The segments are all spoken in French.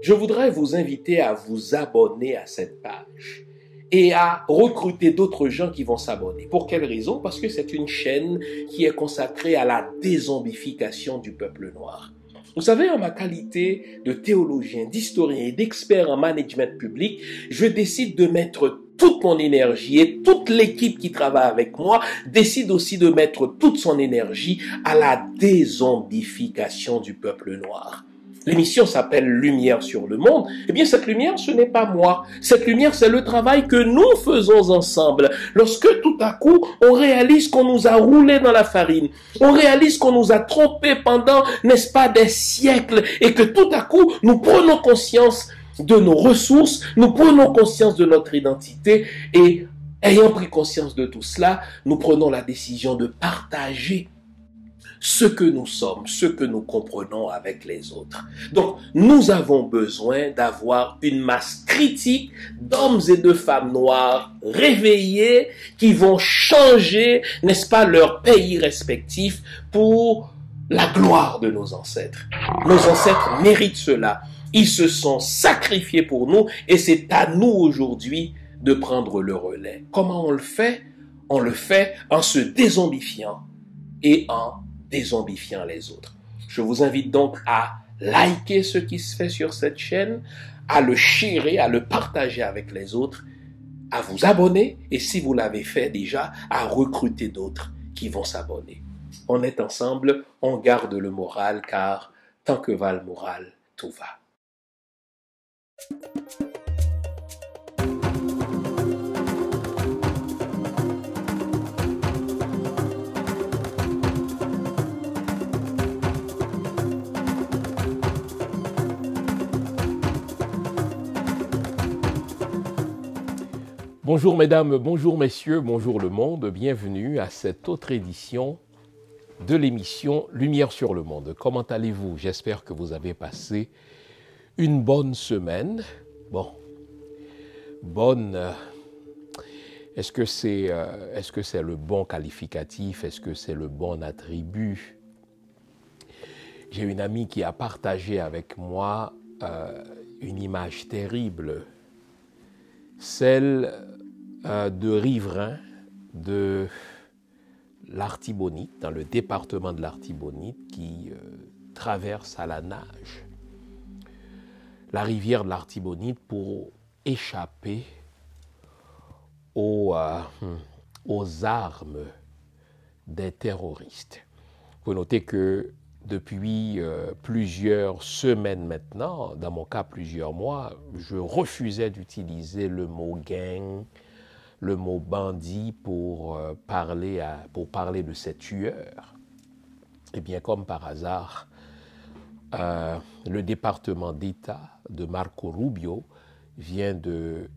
je voudrais vous inviter à vous abonner à cette page et à recruter d'autres gens qui vont s'abonner. Pour quelle raison? Parce que c'est une chaîne qui est consacrée à la dézombification du peuple noir. Vous savez, en ma qualité de théologien, d'historien et d'expert en management public, je décide de mettre toute mon énergie et toute l'équipe qui travaille avec moi décide aussi de mettre toute son énergie à la dézombification du peuple noir. L'émission s'appelle Lumière sur le monde. Eh bien, cette lumière, ce n'est pas moi. Cette lumière, c'est le travail que nous faisons ensemble. Lorsque tout à coup, on réalise qu'on nous a roulé dans la farine, on réalise qu'on nous a trompés pendant, n'est-ce pas, des siècles, et que tout à coup, nous prenons conscience de nos ressources, nous prenons conscience de notre identité, et ayant pris conscience de tout cela, nous prenons la décision de partager ce que nous sommes, ce que nous comprenons avec les autres. Donc, nous avons besoin d'avoir une masse critique d'hommes et de femmes noirs réveillés qui vont changer, n'est-ce pas, leur pays respectif pour la gloire de nos ancêtres. Nos ancêtres méritent cela. Ils se sont sacrifiés pour nous et c'est à nous aujourd'hui de prendre le relais. Comment on le fait? On le fait en se dézombifiant et en dézombifiant les autres. Je vous invite donc à liker ce qui se fait sur cette chaîne, à le sharer, à le partager avec les autres, à vous abonner et si vous l'avez fait déjà, à recruter d'autres qui vont s'abonner. On est ensemble, on garde le moral car tant que va le moral, tout va. Bonjour mesdames, bonjour messieurs, bonjour le monde, bienvenue à cette autre édition de l'émission Lumière sur le monde. Comment allez-vous? J'espère que vous avez passé une bonne semaine. Bon, bonne, est-ce que c'est le bon qualificatif? Est-ce que c'est le bon attribut? J'ai une amie qui a partagé avec moi une image terrible, celle de riverains de l'Artibonite, dans le département de l'Artibonite, qui traverse à la nage la rivière de l'Artibonite pour échapper aux armes des terroristes. Il faut noter que depuis plusieurs semaines maintenant, dans mon cas plusieurs mois, je refusais d'utiliser le mot gang, le mot bandit pour parler de ces tueurs. Et bien, comme par hasard, le département d'État de Marco Rubio vient de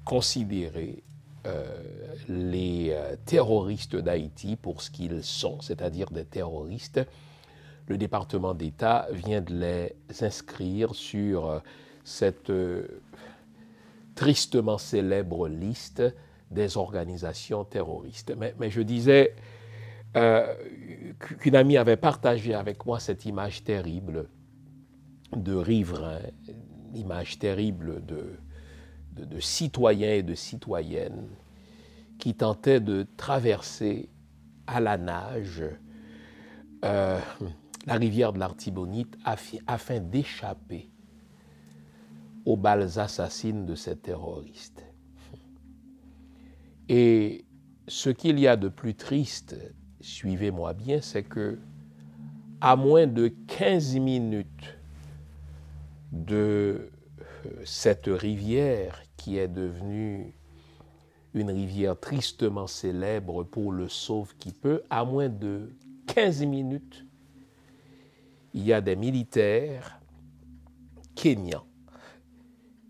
considérer les terroristes d'Haïti pour ce qu'ils sont, c'est-à-dire des terroristes. Le département d'État vient de les inscrire sur cette tristement célèbre liste des organisations terroristes. Mais je disais qu'une amie avait partagé avec moi cette image terrible de riverains, image terrible de citoyens et de citoyennes qui tentaient de traverser à la nage la rivière de l'Artibonite afin d'échapper aux balles assassines de ces terroristes. Et ce qu'il y a de plus triste, suivez-moi bien, c'est que à moins de 15 minutes de cette rivière qui est devenue une rivière tristement célèbre pour le sauve qui peut, à moins de 15 minutes, il y a des militaires kenyans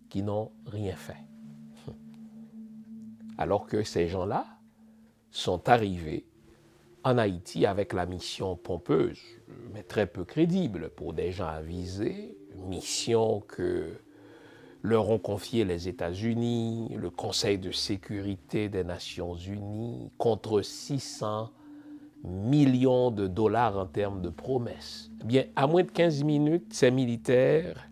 qui n'ont rien fait. Alors que ces gens-là sont arrivés en Haïti avec la mission pompeuse, mais très peu crédible pour des gens avisés, mission que leur ont confiée les États-Unis, le Conseil de sécurité des Nations Unies, contre 600 millions de dollars en termes de promesses. Eh bien, à moins de 15 minutes, ces militaires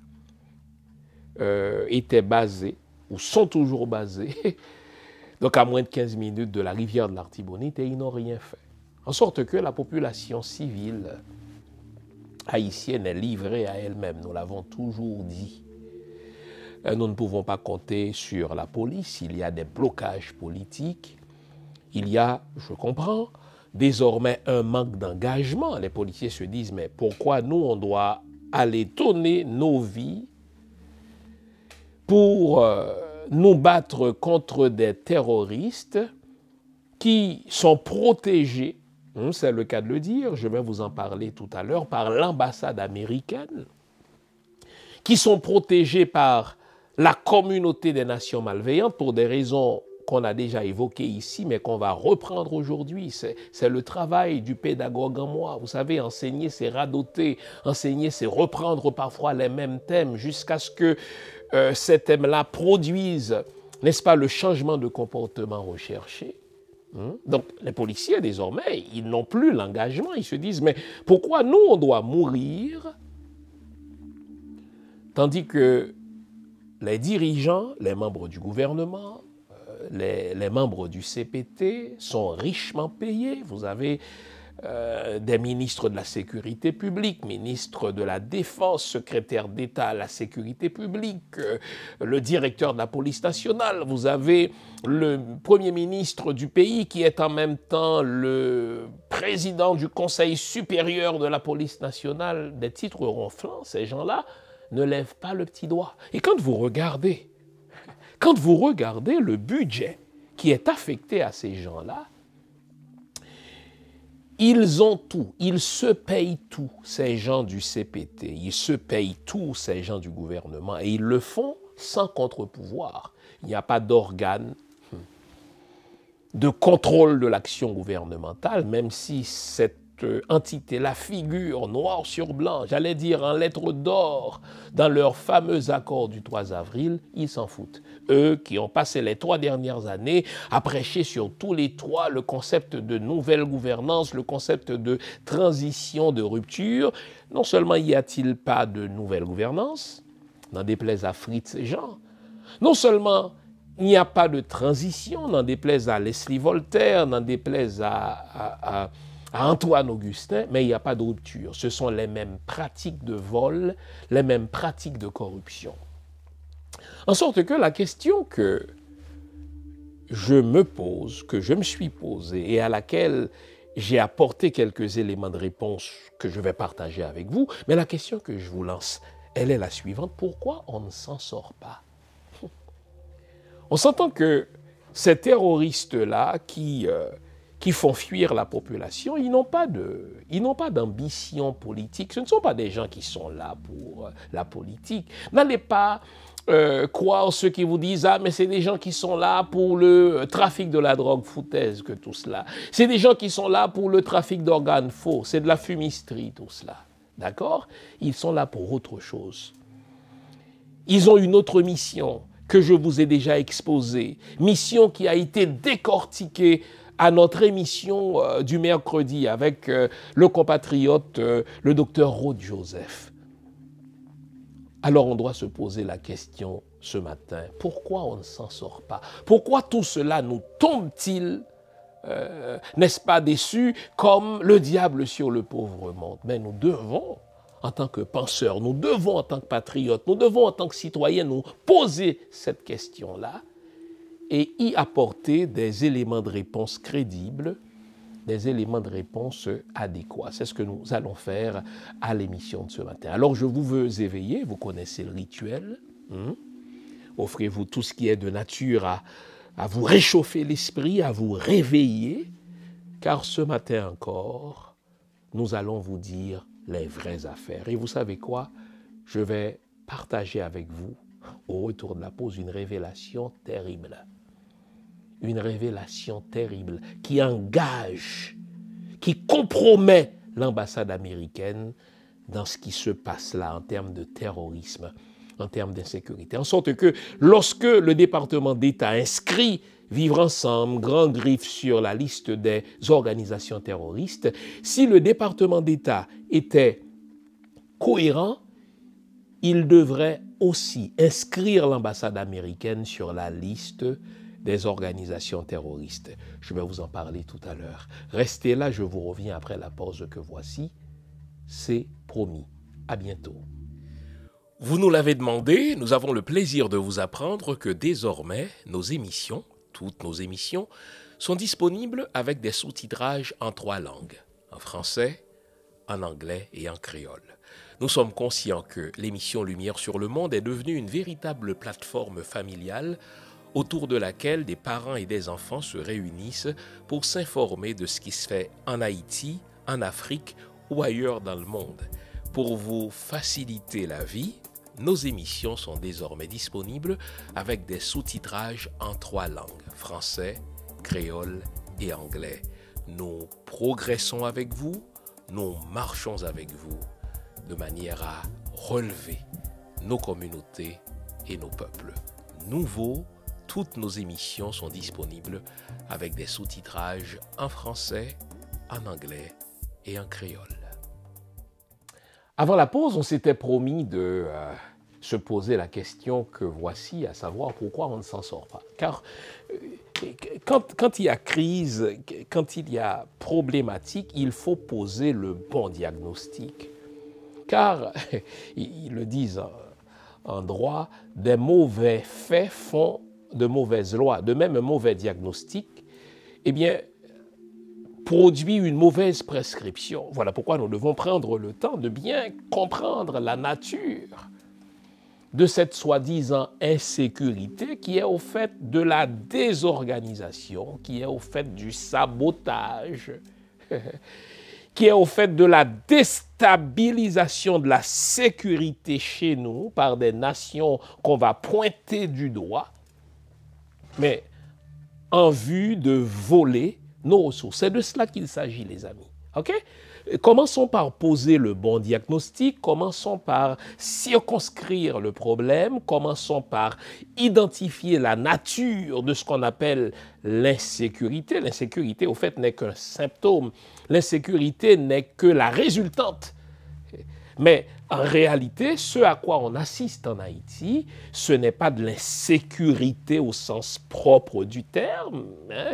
étaient basés, ou sont toujours basés, donc à moins de 15 minutes de la rivière de l'Artibonite, et ils n'ont rien fait. En sorte que la population civile haïtienne est livrée à elle-même, nous l'avons toujours dit. Nous ne pouvons pas compter sur la police, il y a des blocages politiques, il y a, je comprends, désormais un manque d'engagement. Les policiers se disent, mais pourquoi nous, on doit aller donner nos vies pour nous battre contre des terroristes qui sont protégés, c'est le cas de le dire, je vais vous en parler tout à l'heure, par l'ambassade américaine, qui sont protégés par la communauté des nations malveillantes pour des raisons qu'on a déjà évoquées ici, mais qu'on va reprendre aujourd'hui. C'est le travail du pédagogue en moi. Vous savez, enseigner, c'est radoter. Enseigner, c'est reprendre parfois les mêmes thèmes jusqu'à ce que ces thèmes-là produisent, n'est-ce pas, le changement de comportement recherché. Donc, les policiers, désormais, ils n'ont plus l'engagement. Ils se disent, mais pourquoi nous, on doit mourir, tandis que les dirigeants, les membres du gouvernement, les membres du CPT sont richement payés. Vous avez des ministres de la sécurité publique, ministres de la défense, secrétaire d'État à la sécurité publique, le directeur de la police nationale. Vous avez le premier ministre du pays qui est en même temps le président du Conseil supérieur de la police nationale. Des titres ronflants, ces gens-là ne lèvent pas le petit doigt. Et quand vous regardez le budget qui est affecté à ces gens-là, ils ont tout, ils se payent tout, ces gens du CPT, ils se payent tout, ces gens du gouvernement, et ils le font sans contre-pouvoir. Il n'y a pas d'organe de contrôle de l'action gouvernementale, même si cette entité-là figure noir sur blanc, j'allais dire en lettres d'or, dans leur fameux accord du 3 avril, ils s'en foutent. Eux qui ont passé les 3 dernières années à prêcher sur tous les toits le concept de nouvelle gouvernance, le concept de transition, de rupture, non seulement y a-t-il pas de nouvelle gouvernance, n'en déplaise à Fritz et Jean, non seulement il n'y a pas de transition, n'en déplaise à Leslie Voltaire, n'en déplaise à Antoine Augustin, mais il n'y a pas de rupture. Ce sont les mêmes pratiques de vol, les mêmes pratiques de corruption. En sorte que la question que je me pose, que je me suis posée et à laquelle j'ai apporté quelques éléments de réponse que je vais partager avec vous, mais la question que je vous lance, elle est la suivante. Pourquoi on ne s'en sort pas? On s'entend que ces terroristes-là qui font fuir la population, ils n'ont pas d'ambition politique. Ce ne sont pas des gens qui sont là pour la politique. N'allez pas croire ceux qui vous disent « Ah, mais c'est des gens qui sont là pour le trafic de la drogue, foutaise que tout cela. C'est des gens qui sont là pour le trafic d'organes faux. C'est de la fumisterie, tout cela. » D'accord? Ils sont là pour autre chose. Ils ont une autre mission que je vous ai déjà exposée. Mission qui a été décortiquée à notre émission du mercredi avec le compatriote, le docteur Rod Joseph. Alors on doit se poser la question ce matin, pourquoi on ne s'en sort pas? Pourquoi tout cela nous tombe-t-il, n'est-ce pas, déçus comme le diable sur le pauvre monde? Mais nous devons, en tant que penseurs, nous devons en tant que patriotes, nous devons en tant que citoyens nous poser cette question-là et y apporter des éléments de réponse crédibles, des éléments de réponse adéquats. C'est ce que nous allons faire à l'émission de ce matin. Alors je vous veux éveiller, vous connaissez le rituel. Offrez-vous tout ce qui est de nature à vous réchauffer l'esprit, à vous réveiller, car ce matin encore, nous allons vous dire les vraies affaires. Et vous savez quoi? Je vais partager avec vous, au retour de la pause, une révélation terrible. Une révélation terrible qui engage, qui compromet l'ambassade américaine dans ce qui se passe là en termes de terrorisme, en termes d'insécurité. En sorte que lorsque le département d'État inscrit Vivre Ensemble, Grand Griffe sur la liste des organisations terroristes, si le département d'État était cohérent, il devrait aussi inscrire l'ambassade américaine sur la liste des organisations terroristes. Je vais vous en parler tout à l'heure. Restez là, je vous reviens après la pause que voici. C'est promis. À bientôt. Vous nous l'avez demandé, nous avons le plaisir de vous apprendre que désormais, nos émissions, toutes nos émissions, sont disponibles avec des sous-titrages en 3 langues, en français, en anglais et en créole. Nous sommes conscients que l'émission Lumière sur le monde est devenue une véritable plateforme familiale autour de laquelle des parents et des enfants se réunissent pour s'informer de ce qui se fait en Haïti, en Afrique ou ailleurs dans le monde. Pour vous faciliter la vie, nos émissions sont désormais disponibles avec des sous-titrages en 3 langues, français, créole et anglais. Nous progressons avec vous, nous marchons avec vous, de manière à relever nos communautés et nos peuples. Nouveau, toutes nos émissions sont disponibles avec des sous-titrages en français, en anglais et en créole. Avant la pause, on s'était promis de se poser la question que voici, à savoir pourquoi on ne s'en sort pas. Car quand il y a crise, quand il y a problématique, il faut poser le bon diagnostic. Car, ils le disent en droit, des mauvais faits font de mauvaises lois. De même, un mauvais diagnostic, eh bien, produit une mauvaise prescription. Voilà pourquoi nous devons prendre le temps de bien comprendre la nature de cette soi-disant insécurité qui est au fait de la désorganisation, qui est au fait du sabotage, qui est au fait de la déstabilisation de la sécurité chez nous par des nations qu'on va pointer du doigt, mais en vue de voler nos ressources. C'est de cela qu'il s'agit, les amis. OK? Commençons par poser le bon diagnostic, commençons par circonscrire le problème, commençons par identifier la nature de ce qu'on appelle l'insécurité. L'insécurité, au fait, n'est qu'un symptôme. L'insécurité n'est que la résultante. Mais en réalité, ce à quoi on assiste en Haïti, ce n'est pas de l'insécurité au sens propre du terme. Hein.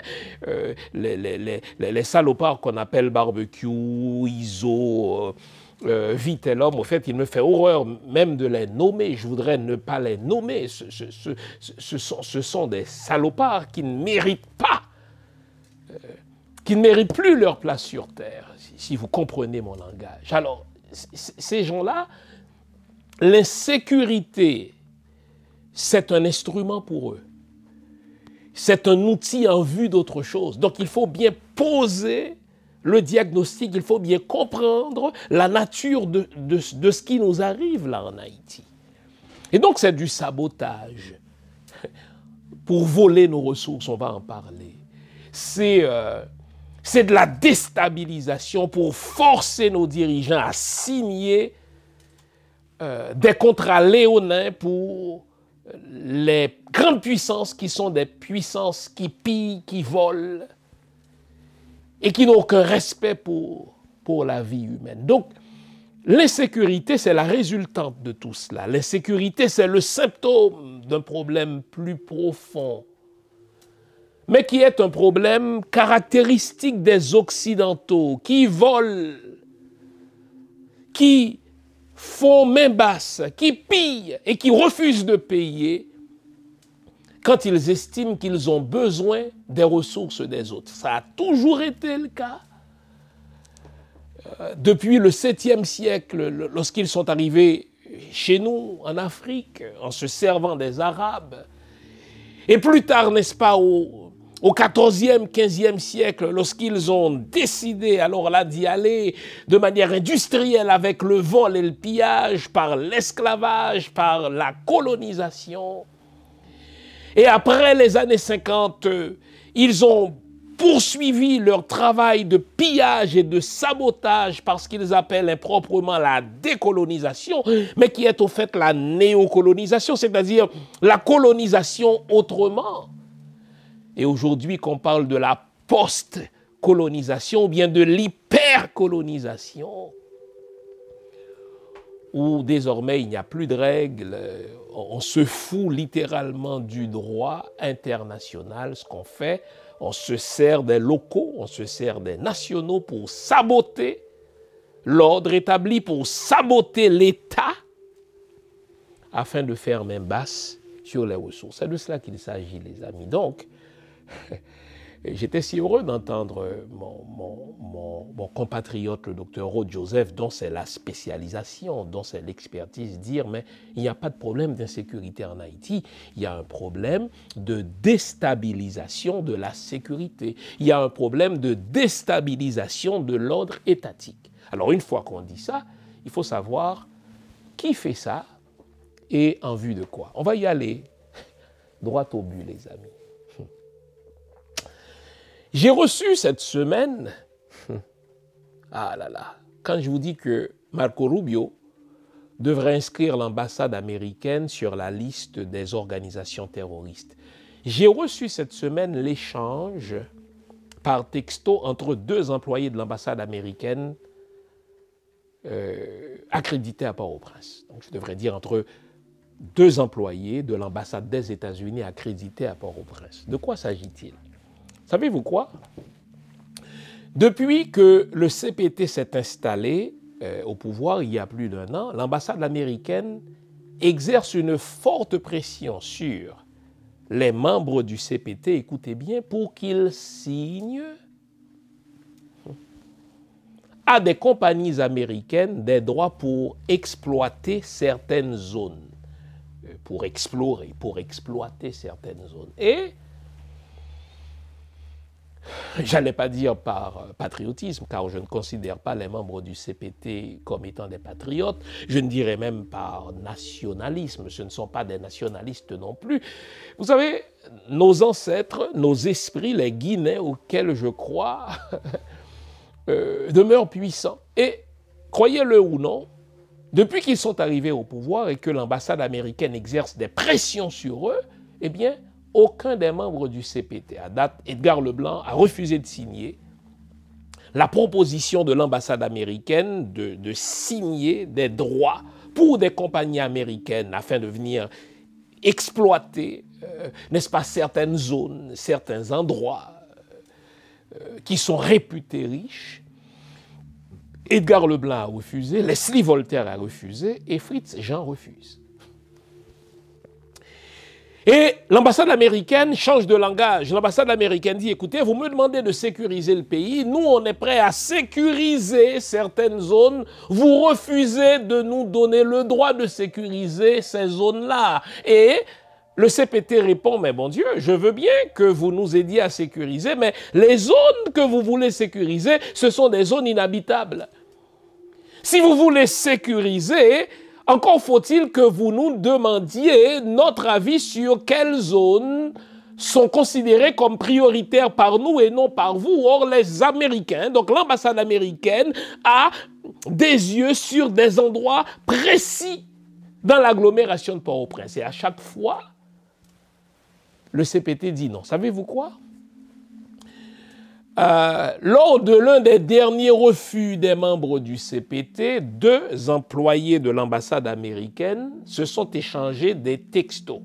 Les salopards qu'on appelle barbecue, ISO, Vitellum, au fait, il me fait horreur même de les nommer. Je voudrais ne pas les nommer. Ce sont des salopards qui ne méritent pas, qui ne méritent plus leur place sur terre, si vous comprenez mon langage. Alors, ces gens-là, l'insécurité, c'est un instrument pour eux. C'est un outil en vue d'autre chose. Donc, il faut bien poser le diagnostic, il faut bien comprendre la nature de ce qui nous arrive là en Haïti. Et donc, c'est du sabotage. Pour voler nos ressources, on va en parler. C'est de la déstabilisation pour forcer nos dirigeants à signer des contrats léonins pour les grandes puissances qui sont des puissances qui pillent, qui volent et qui n'ont aucun respect pour la vie humaine. Donc, l'insécurité, c'est la résultante de tout cela. L'insécurité, c'est le symptôme d'un problème plus profond, mais qui est un problème caractéristique des Occidentaux, qui volent, qui font main basse, qui pillent et qui refusent de payer quand ils estiment qu'ils ont besoin des ressources des autres. Ça a toujours été le cas. Depuis le 7e siècle, lorsqu'ils sont arrivés chez nous, en Afrique, en se servant des Arabes, et plus tard, n'est-ce pas, au 14e, 15e siècle, lorsqu'ils ont décidé alors là d'y aller de manière industrielle avec le vol et le pillage, par l'esclavage, par la colonisation. Et après les années 50, ils ont poursuivi leur travail de pillage et de sabotage par ce qu'ils appellent improprement la décolonisation, mais qui est au fait la néocolonisation, c'est-à-dire la colonisation autrement. Et aujourd'hui, qu'on parle de la post-colonisation ou bien de l'hypercolonisation, où désormais il n'y a plus de règles, on se fout littéralement du droit international, ce qu'on fait, on se sert des locaux, on se sert des nationaux pour saboter l'ordre établi, pour saboter l'État, afin de faire main basse sur les ressources. C'est de cela qu'il s'agit, les amis. Donc, j'étais si heureux d'entendre mon compatriote, le docteur Rod Joseph, dont c'est la spécialisation, dont c'est l'expertise, dire mais il n'y a pas de problème d'insécurité en Haïti, il y a un problème de déstabilisation de la sécurité, il y a un problème de déstabilisation de l'ordre étatique. Alors une fois qu'on dit ça, il faut savoir qui fait ça et en vue de quoi. On va y aller droit au but, les amis. J'ai reçu cette semaine, ah là là, quand je vous dis que Marco Rubio devrait inscrire l'ambassade américaine sur la liste des organisations terroristes. J'ai reçu cette semaine l'échange par texto entre deux employés de l'ambassade américaine accrédités à Port-au-Prince. Donc je devrais dire entre deux employés de l'ambassade des États-Unis accrédités à Port-au-Prince. De quoi s'agit-il? Savez-vous quoi? Depuis que le CPT s'est installé au pouvoir il y a plus d'1 an, l'ambassade américaine exerce une forte pression sur les membres du CPT, écoutez bien, pour qu'ils signent à des compagnies américaines des droits pour exploiter certaines zones, pour explorer, pour exploiter certaines zones. Et j'allais pas dire par patriotisme, car je ne considère pas les membres du CPT comme étant des patriotes. Je ne dirais même par nationalisme. Ce ne sont pas des nationalistes non plus. Vous savez, nos ancêtres, nos esprits, les Guinéens auxquels je crois, demeurent puissants. Et, croyez-le ou non, depuis qu'ils sont arrivés au pouvoir et que l'ambassade américaine exerce des pressions sur eux, eh bien, aucun des membres du CPT, à date, Edgar Leblanc a refusé de signer la proposition de l'ambassade américaine de signer des droits pour des compagnies américaines afin de venir exploiter, n'est-ce pas, certaines zones, certains endroits qui sont réputés riches. Edgar Leblanc a refusé, Leslie Voltaire a refusé et Fritz Jean refuse. Et l'ambassade américaine change de langage. L'ambassade américaine dit, écoutez, vous me demandez de sécuriser le pays, nous on est prêt à sécuriser certaines zones, vous refusez de nous donner le droit de sécuriser ces zones-là. Et le CPT répond, mais bon Dieu, je veux bien que vous nous aidiez à sécuriser, mais les zones que vous voulez sécuriser, ce sont des zones inhabitables. Si vous voulez sécuriser, encore faut-il que vous nous demandiez notre avis sur quelles zones sont considérées comme prioritaires par nous et non par vous. Or, les Américains, donc l'ambassade américaine, a des yeux sur des endroits précis dans l'agglomération de Port-au-Prince. Et à chaque fois, le CPT dit non. Savez-vous quoi? Lors de l'un des derniers refus des membres du CPT, deux employés de l'ambassade américaine se sont échangés des textos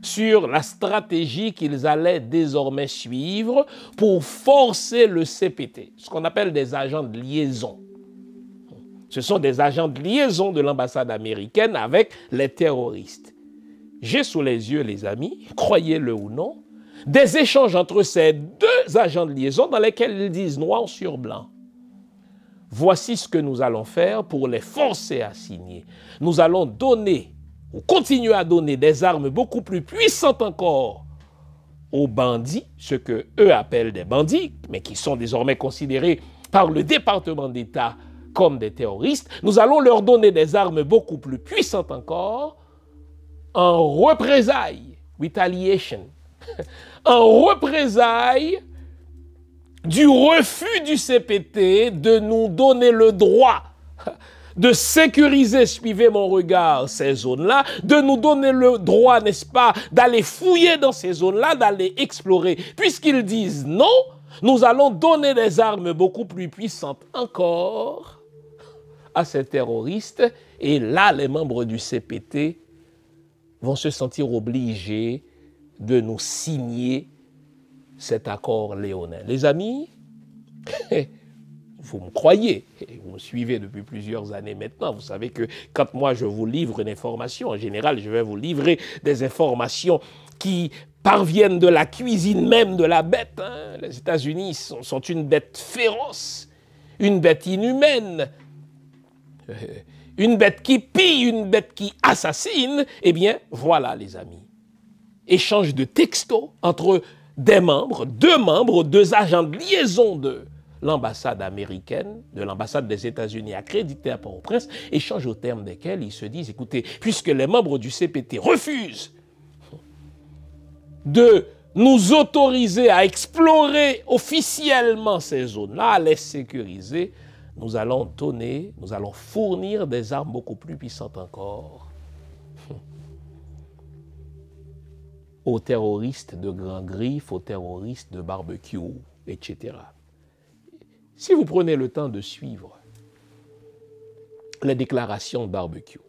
sur la stratégie qu'ils allaient désormais suivre pour forcer le CPT, ce qu'on appelle des agents de liaison. Ce sont des agents de liaison de l'ambassade américaine avec les terroristes. J'ai sous les yeux, les amis, croyez-le ou non, des échanges entre ces deux agents de liaison dans lesquels ils disent noir sur blanc. Voici ce que nous allons faire pour les forcer à signer. Nous allons donner, ou continuer à donner des armes beaucoup plus puissantes encore aux bandits, ce que eux appellent des bandits, mais qui sont désormais considérés par le département d'État comme des terroristes. Nous allons leur donner des armes beaucoup plus puissantes encore en représailles, retaliation, en représailles du refus du CPT de nous donner le droit de sécuriser, suivez mon regard, ces zones-là, de nous donner le droit, n'est-ce pas, d'aller fouiller dans ces zones-là, d'aller explorer. Puisqu'ils disent non, nous allons donner des armes beaucoup plus puissantes encore à ces terroristes. Et là, les membres du CPT vont se sentir obligés de nous signer cet accord léonin. Les amis, vous me croyez, vous me suivez depuis plusieurs années maintenant, vous savez que quand moi je vous livre une information, en général je vais vous livrer des informations qui parviennent de la cuisine même de la bête. Hein. Les États-Unis sont une bête féroce, une bête inhumaine, une bête qui pille, une bête qui assassine. Eh bien, voilà les amis. Échange de textos entre deux membres, deux agents de liaison de l'ambassade américaine, de l'ambassade des États-Unis accréditée à Port-au-Prince, échange au terme desquels ils se disent, écoutez, puisque les membres du CPT refusent de nous autoriser à explorer officiellement ces zones-là, à les sécuriser, nous allons fournir des armes beaucoup plus puissantes encore aux terroristes de Grand Griffe, aux terroristes de barbecue, etc. Si vous prenez le temps de suivre les déclarations de barbecue,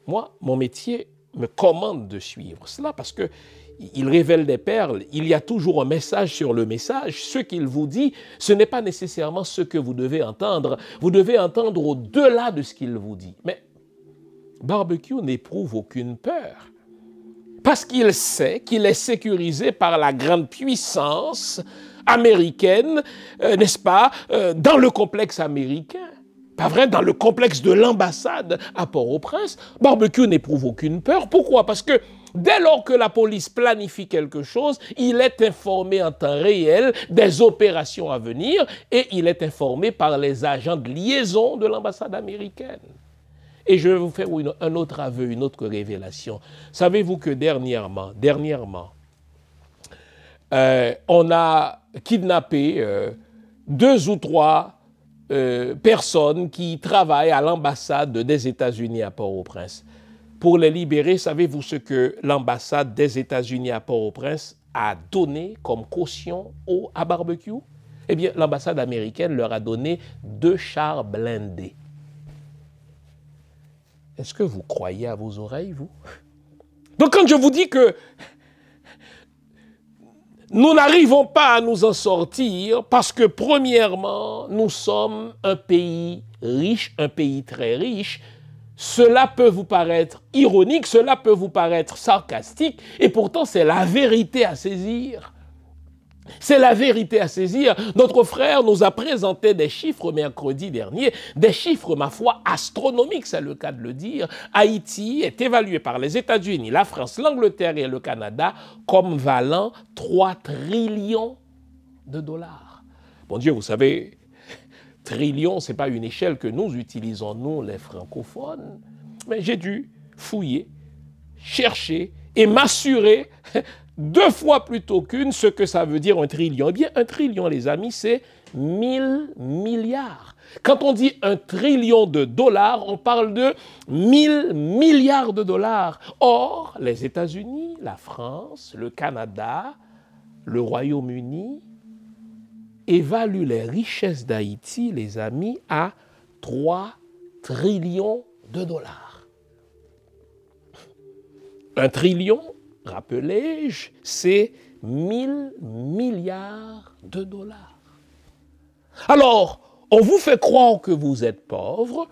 moi, mon métier me commande de suivre cela parce qu'il révèle des perles. Il y a toujours un message sur le message. Ce qu'il vous dit, ce n'est pas nécessairement ce que vous devez entendre. Vous devez entendre au-delà de ce qu'il vous dit. Mais barbecue n'éprouve aucune peur. Parce qu'il sait qu'il est sécurisé par la grande puissance américaine, n'est-ce pas, dans le complexe américain. Pas vrai, dans le complexe de l'ambassade à Port-au-Prince, barbecue n'éprouve aucune peur. Pourquoi? Parce que dès lors que la police planifie quelque chose, il est informé en temps réel des opérations à venir et il est informé par les agents de liaison de l'ambassade américaine. Et je vais vous faire un autre aveu, une autre révélation. Savez-vous que dernièrement, on a kidnappé 2 ou 3 personnes qui travaillent à l'ambassade des États-Unis à Port-au-Prince. Pour les libérer, savez-vous ce que l'ambassade des États-Unis à Port-au-Prince a donné comme caution à barbecue? Eh bien, l'ambassade américaine leur a donné 2 chars blindés. Est-ce que vous croyez à vos oreilles, vous? Donc quand je vous dis que nous n'arrivons pas à nous en sortir parce que, premièrement, nous sommes un pays riche, un pays très riche, cela peut vous paraître ironique, cela peut vous paraître sarcastique, et pourtant c'est la vérité à saisir. C'est la vérité à saisir. Notre frère nous a présenté des chiffres mercredi dernier, des chiffres, ma foi, astronomiques, c'est le cas de le dire. Haïti est évalué par les États-Unis, la France, l'Angleterre et le Canada comme valant 3 trillions de dollars. Bon Dieu, vous savez, trillion, ce n'est pas une échelle que nous utilisons, nous, les francophones. Mais j'ai dû fouiller, chercher et m'assurer 2 fois plutôt qu'une ce que ça veut dire 1 trillion. Eh bien, 1 trillion, les amis, c'est 1000 milliards. Quand on dit 1 trillion de dollars, on parle de 1000 milliards de dollars. Or, les États-Unis, la France, le Canada, le Royaume-Uni évaluent les richesses d'Haïti, les amis, à 3 trillions de dollars. 1 trillion, rappelez-je, c'est 1000 milliards de dollars. Alors, on vous fait croire que vous êtes pauvre,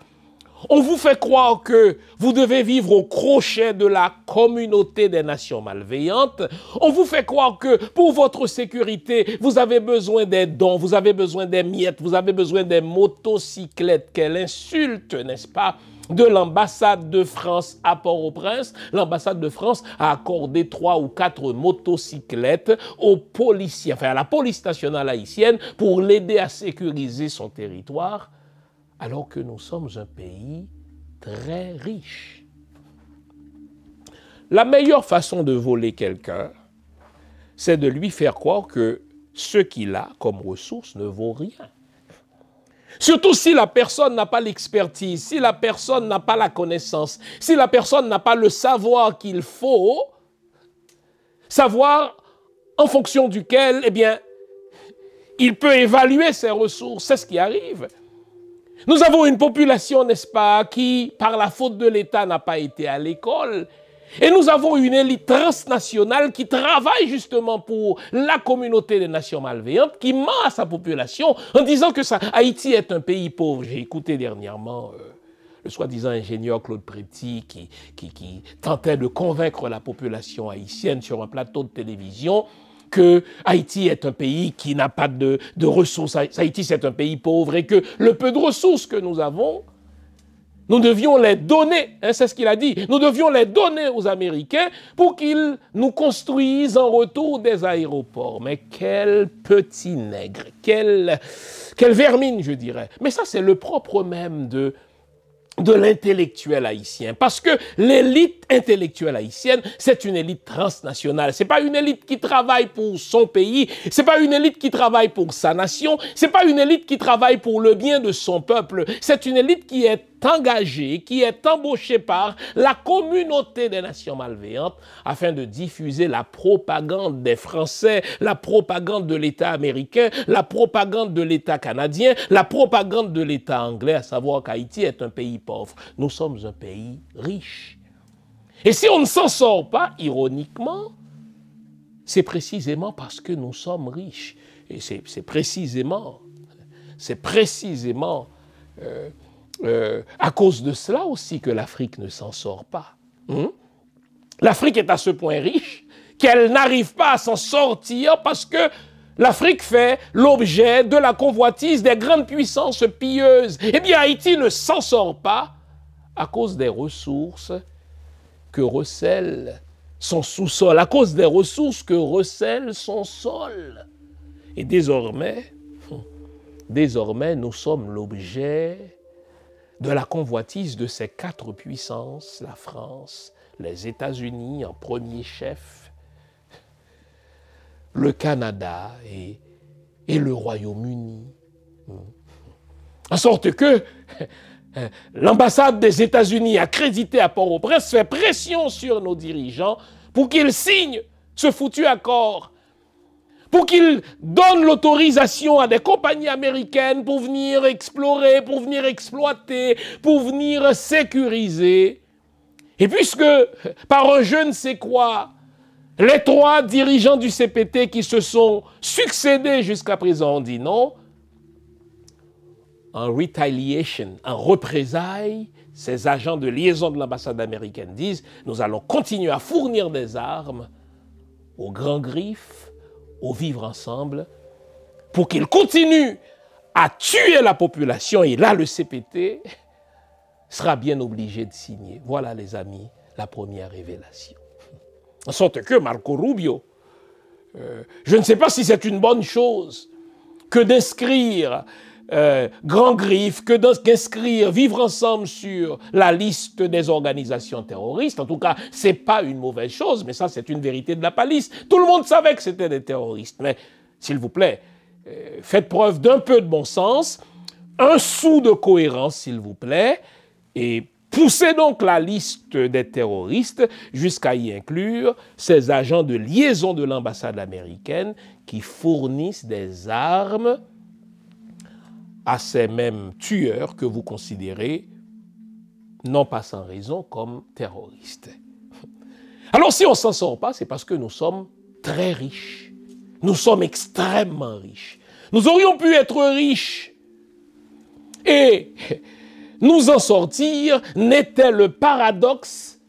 on vous fait croire que vous devez vivre au crochet de la communauté des nations malveillantes, on vous fait croire que pour votre sécurité, vous avez besoin des dons, vous avez besoin des miettes, vous avez besoin des motocyclettes. Quelle insulte, n'est-ce pas, de l'ambassade de France à Port-au-Prince. L'ambassade de France a accordé 3 ou 4 motocyclettes aux policiers, enfin à la police nationale haïtienne pour l'aider à sécuriser son territoire, alors que nous sommes un pays très riche. La meilleure façon de voler quelqu'un, c'est de lui faire croire que ce qu'il a comme ressource ne vaut rien. Surtout si la personne n'a pas l'expertise, si la personne n'a pas la connaissance, si la personne n'a pas le savoir qu'il faut, savoir en fonction duquel, eh bien, il peut évaluer ses ressources. C'est ce qui arrive. Nous avons une population, n'est-ce pas, qui, par la faute de l'État, n'a pas été à l'école. Et nous avons une élite transnationale qui travaille justement pour la communauté des nations malveillantes, qui ment à sa population en disant que Haïti est un pays pauvre. J'ai écouté dernièrement le soi-disant ingénieur Claude Préti qui tentait de convaincre la population haïtienne sur un plateau de télévision que Haïti est un pays qui n'a pas de ressources. Haïti, c'est un pays pauvre et que le peu de ressources que nous avons, nous devions les donner, hein, c'est ce qu'il a dit, nous devions les donner aux Américains pour qu'ils nous construisent en retour des aéroports. Mais quel petit nègre, quelle vermine, je dirais. Mais ça, c'est le propre même de l'intellectuel haïtien. Parce que l'élite intellectuelle haïtienne, c'est une élite transnationale. C'est pas une élite qui travaille pour son pays, c'est pas une élite qui travaille pour sa nation, c'est pas une élite qui travaille pour le bien de son peuple. C'est une élite qui est engagée, qui est embauchée par la communauté des nations malveillantes afin de diffuser la propagande des Français, la propagande de l'État américain, la propagande de l'État canadien, la propagande de l'État anglais, à savoir qu'Haïti est un pays pauvre. Nous sommes un pays riche. Et si on ne s'en sort pas, ironiquement, c'est précisément parce que nous sommes riches. Et c'est précisément à cause de cela aussi que l'Afrique ne s'en sort pas. L'Afrique est à ce point riche qu'elle n'arrive pas à s'en sortir parce que l'Afrique fait l'objet de la convoitise des grandes puissances pilleuses. Eh bien, Haïti ne s'en sort pas à cause des ressources que recèle son sous-sol, à cause des ressources que recèle son sol. Et désormais, nous sommes l'objet de la convoitise de ces quatre puissances, la France, les États-Unis en premier chef, le Canada et le Royaume-Uni. En sorte que l'ambassade des États-Unis accréditée à Port-au-Prince fait pression sur nos dirigeants pour qu'ils signent ce foutu accord, pour qu'ils donnent l'autorisation à des compagnies américaines pour venir explorer, pour venir exploiter, pour venir sécuriser. Et puisque, par un je ne sais quoi, les trois dirigeants du CPT qui se sont succédés jusqu'à présent ont dit non, en retaliation, en représailles, ces agents de liaison de l'ambassade américaine disent « Nous allons continuer à fournir des armes aux grands griffes, au vivre ensemble, pour qu'ils continuent à tuer la population. » Et là, le CPT sera bien obligé de signer. Voilà, les amis, la première révélation. En sorte que Marco Rubio, je ne sais pas si c'est une bonne chose que d'inscrire Grand Griffe, que d'inscrire Vivre Ensemble sur la liste des organisations terroristes. En tout cas, ce n'est pas une mauvaise chose, mais ça, c'est une vérité de la palisse. Tout le monde savait que c'était des terroristes. Mais, s'il vous plaît, faites preuve d'un peu de bon sens, un sou de cohérence, s'il vous plaît, et poussez donc la liste des terroristes jusqu'à y inclure ces agents de liaison de l'ambassade américaine qui fournissent des armes à ces mêmes tueurs que vous considérez, non pas sans raison, comme terroristes. Alors si on ne s'en sort pas, c'est parce que nous sommes très riches. Nous sommes extrêmement riches. Nous aurions pu être riches et nous en sortir. N'était le paradoxe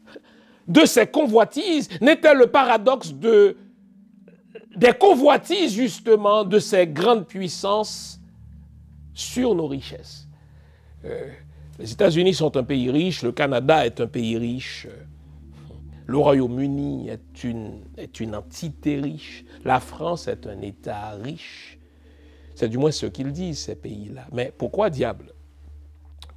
de ces convoitises, n'était le paradoxe des convoitises justement de ces grandes puissances sur nos richesses. Les États-Unis sont un pays riche, le Canada est un pays riche, le Royaume-Uni est une entité riche, la France est un État riche. C'est du moins ce qu'ils disent, ces pays-là. Mais pourquoi diable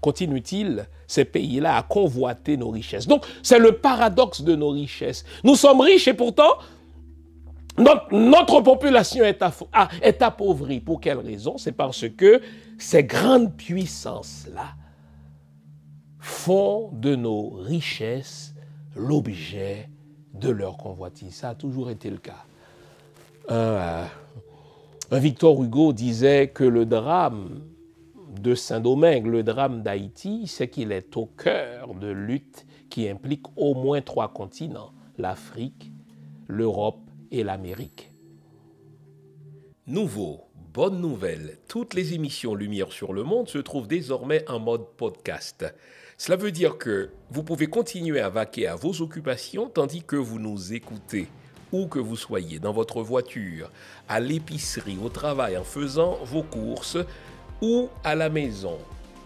continuent-ils, ces pays-là, à convoiter nos richesses? Donc, c'est le paradoxe de nos richesses. Nous sommes riches et pourtant, notre population est appauvrie. Pour quelle raison? C'est parce que ces grandes puissances-là font de nos richesses l'objet de leur convoitise. Ça a toujours été le cas. Un Victor Hugo disait que le drame de Saint-Domingue, le drame d'Haïti, c'est qu'il est au cœur de luttes qui impliquent au moins 3 continents, l'Afrique, l'Europe et l'Amérique. Nouveau, bonne nouvelle, toutes les émissions Lumière sur le monde se trouvent désormais en mode podcast. Cela veut dire que vous pouvez continuer à vaquer à vos occupations tandis que vous nous écoutez. Où que vous soyez, dans votre voiture, à l'épicerie, au travail, en faisant vos courses ou à la maison.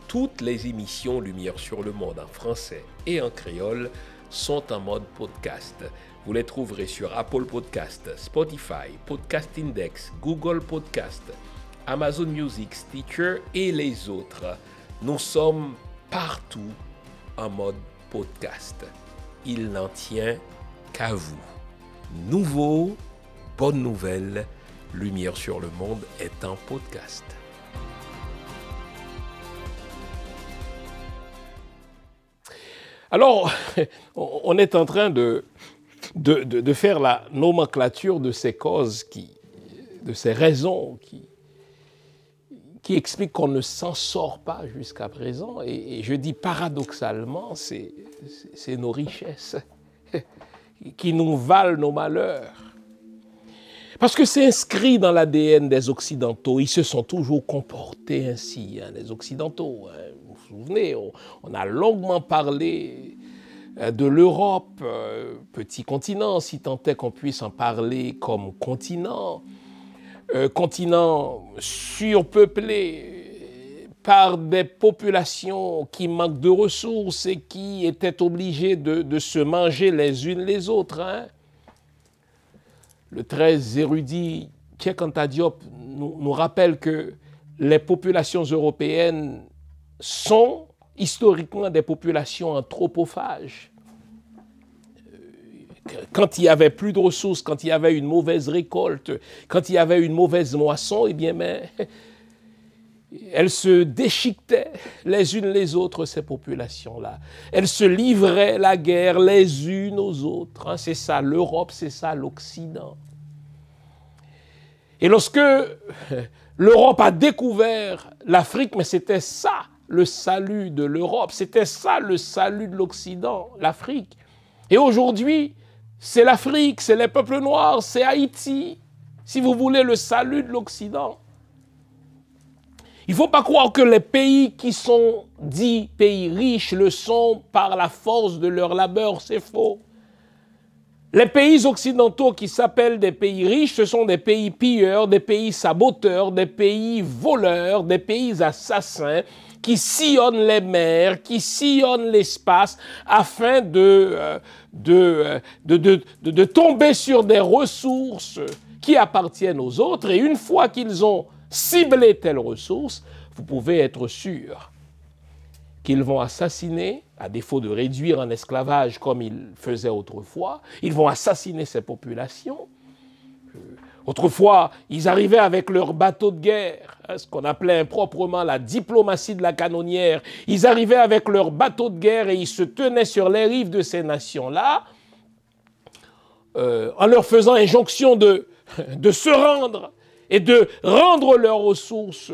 Toutes les émissions Lumière sur le monde en français et en créole sont en mode podcast. Vous les trouverez sur Apple Podcast, Spotify, Podcast Index, Google Podcast, Amazon Music, Stitcher et les autres. Nous sommes partout en mode podcast. Il n'en tient qu'à vous. Nouveau, bonne nouvelle, Lumière sur le monde est un podcast. Alors, on est en train de faire la nomenclature de ces causes, de ces raisons qui expliquent qu'on ne s'en sort pas jusqu'à présent. Et je dis paradoxalement, c'est nos richesses qui nous valent nos malheurs. Parce que c'est inscrit dans l'ADN des Occidentaux. Ils se sont toujours comportés ainsi, les Occidentaux. Vous vous souvenez, on a longuement parlé de l'Europe, petit continent, si tant est qu'on puisse en parler comme continent. Continent surpeuplé par des populations qui manquent de ressources et qui étaient obligées de se manger les unes les autres. Le très érudit Cheikh Anta Diop nous rappelle que les populations européennes sont historiquement des populations anthropophages. Quand il y avait plus de ressources, quand il y avait une mauvaise récolte, quand il y avait une mauvaise moisson, eh bien, elles se déchiquetaient les unes les autres, ces populations-là. Elles se livraient la guerre les unes aux autres. C'est ça l'Europe, c'est ça l'Occident. Et lorsque l'Europe a découvert l'Afrique, mais c'était ça le salut de l'Europe, c'était ça le salut de l'Occident, l'Afrique. Et aujourd'hui, c'est l'Afrique, c'est les peuples noirs, c'est Haïti, si vous voulez, le salut de l'Occident. Il ne faut pas croire que les pays qui sont dits pays riches le sont par la force de leur labeur, c'est faux. Les pays occidentaux qui s'appellent des pays riches, ce sont des pays pilleurs, des pays saboteurs, des pays voleurs, des pays assassins qui sillonnent les mers, qui sillonnent l'espace afin de tomber sur des ressources qui appartiennent aux autres. Et une fois qu'ils ont ciblé telles ressources, vous pouvez être sûr qu'ils vont assassiner, à défaut de réduire en esclavage comme ils faisaient autrefois, ils vont assassiner ces populations. Autrefois, ils arrivaient avec leurs bateaux de guerre, ce qu'on appelait improprement la diplomatie de la canonnière. Ils arrivaient avec leurs bateaux de guerre et ils se tenaient sur les rives de ces nations-là, en leur faisant injonction de se rendre et de rendre leurs ressources.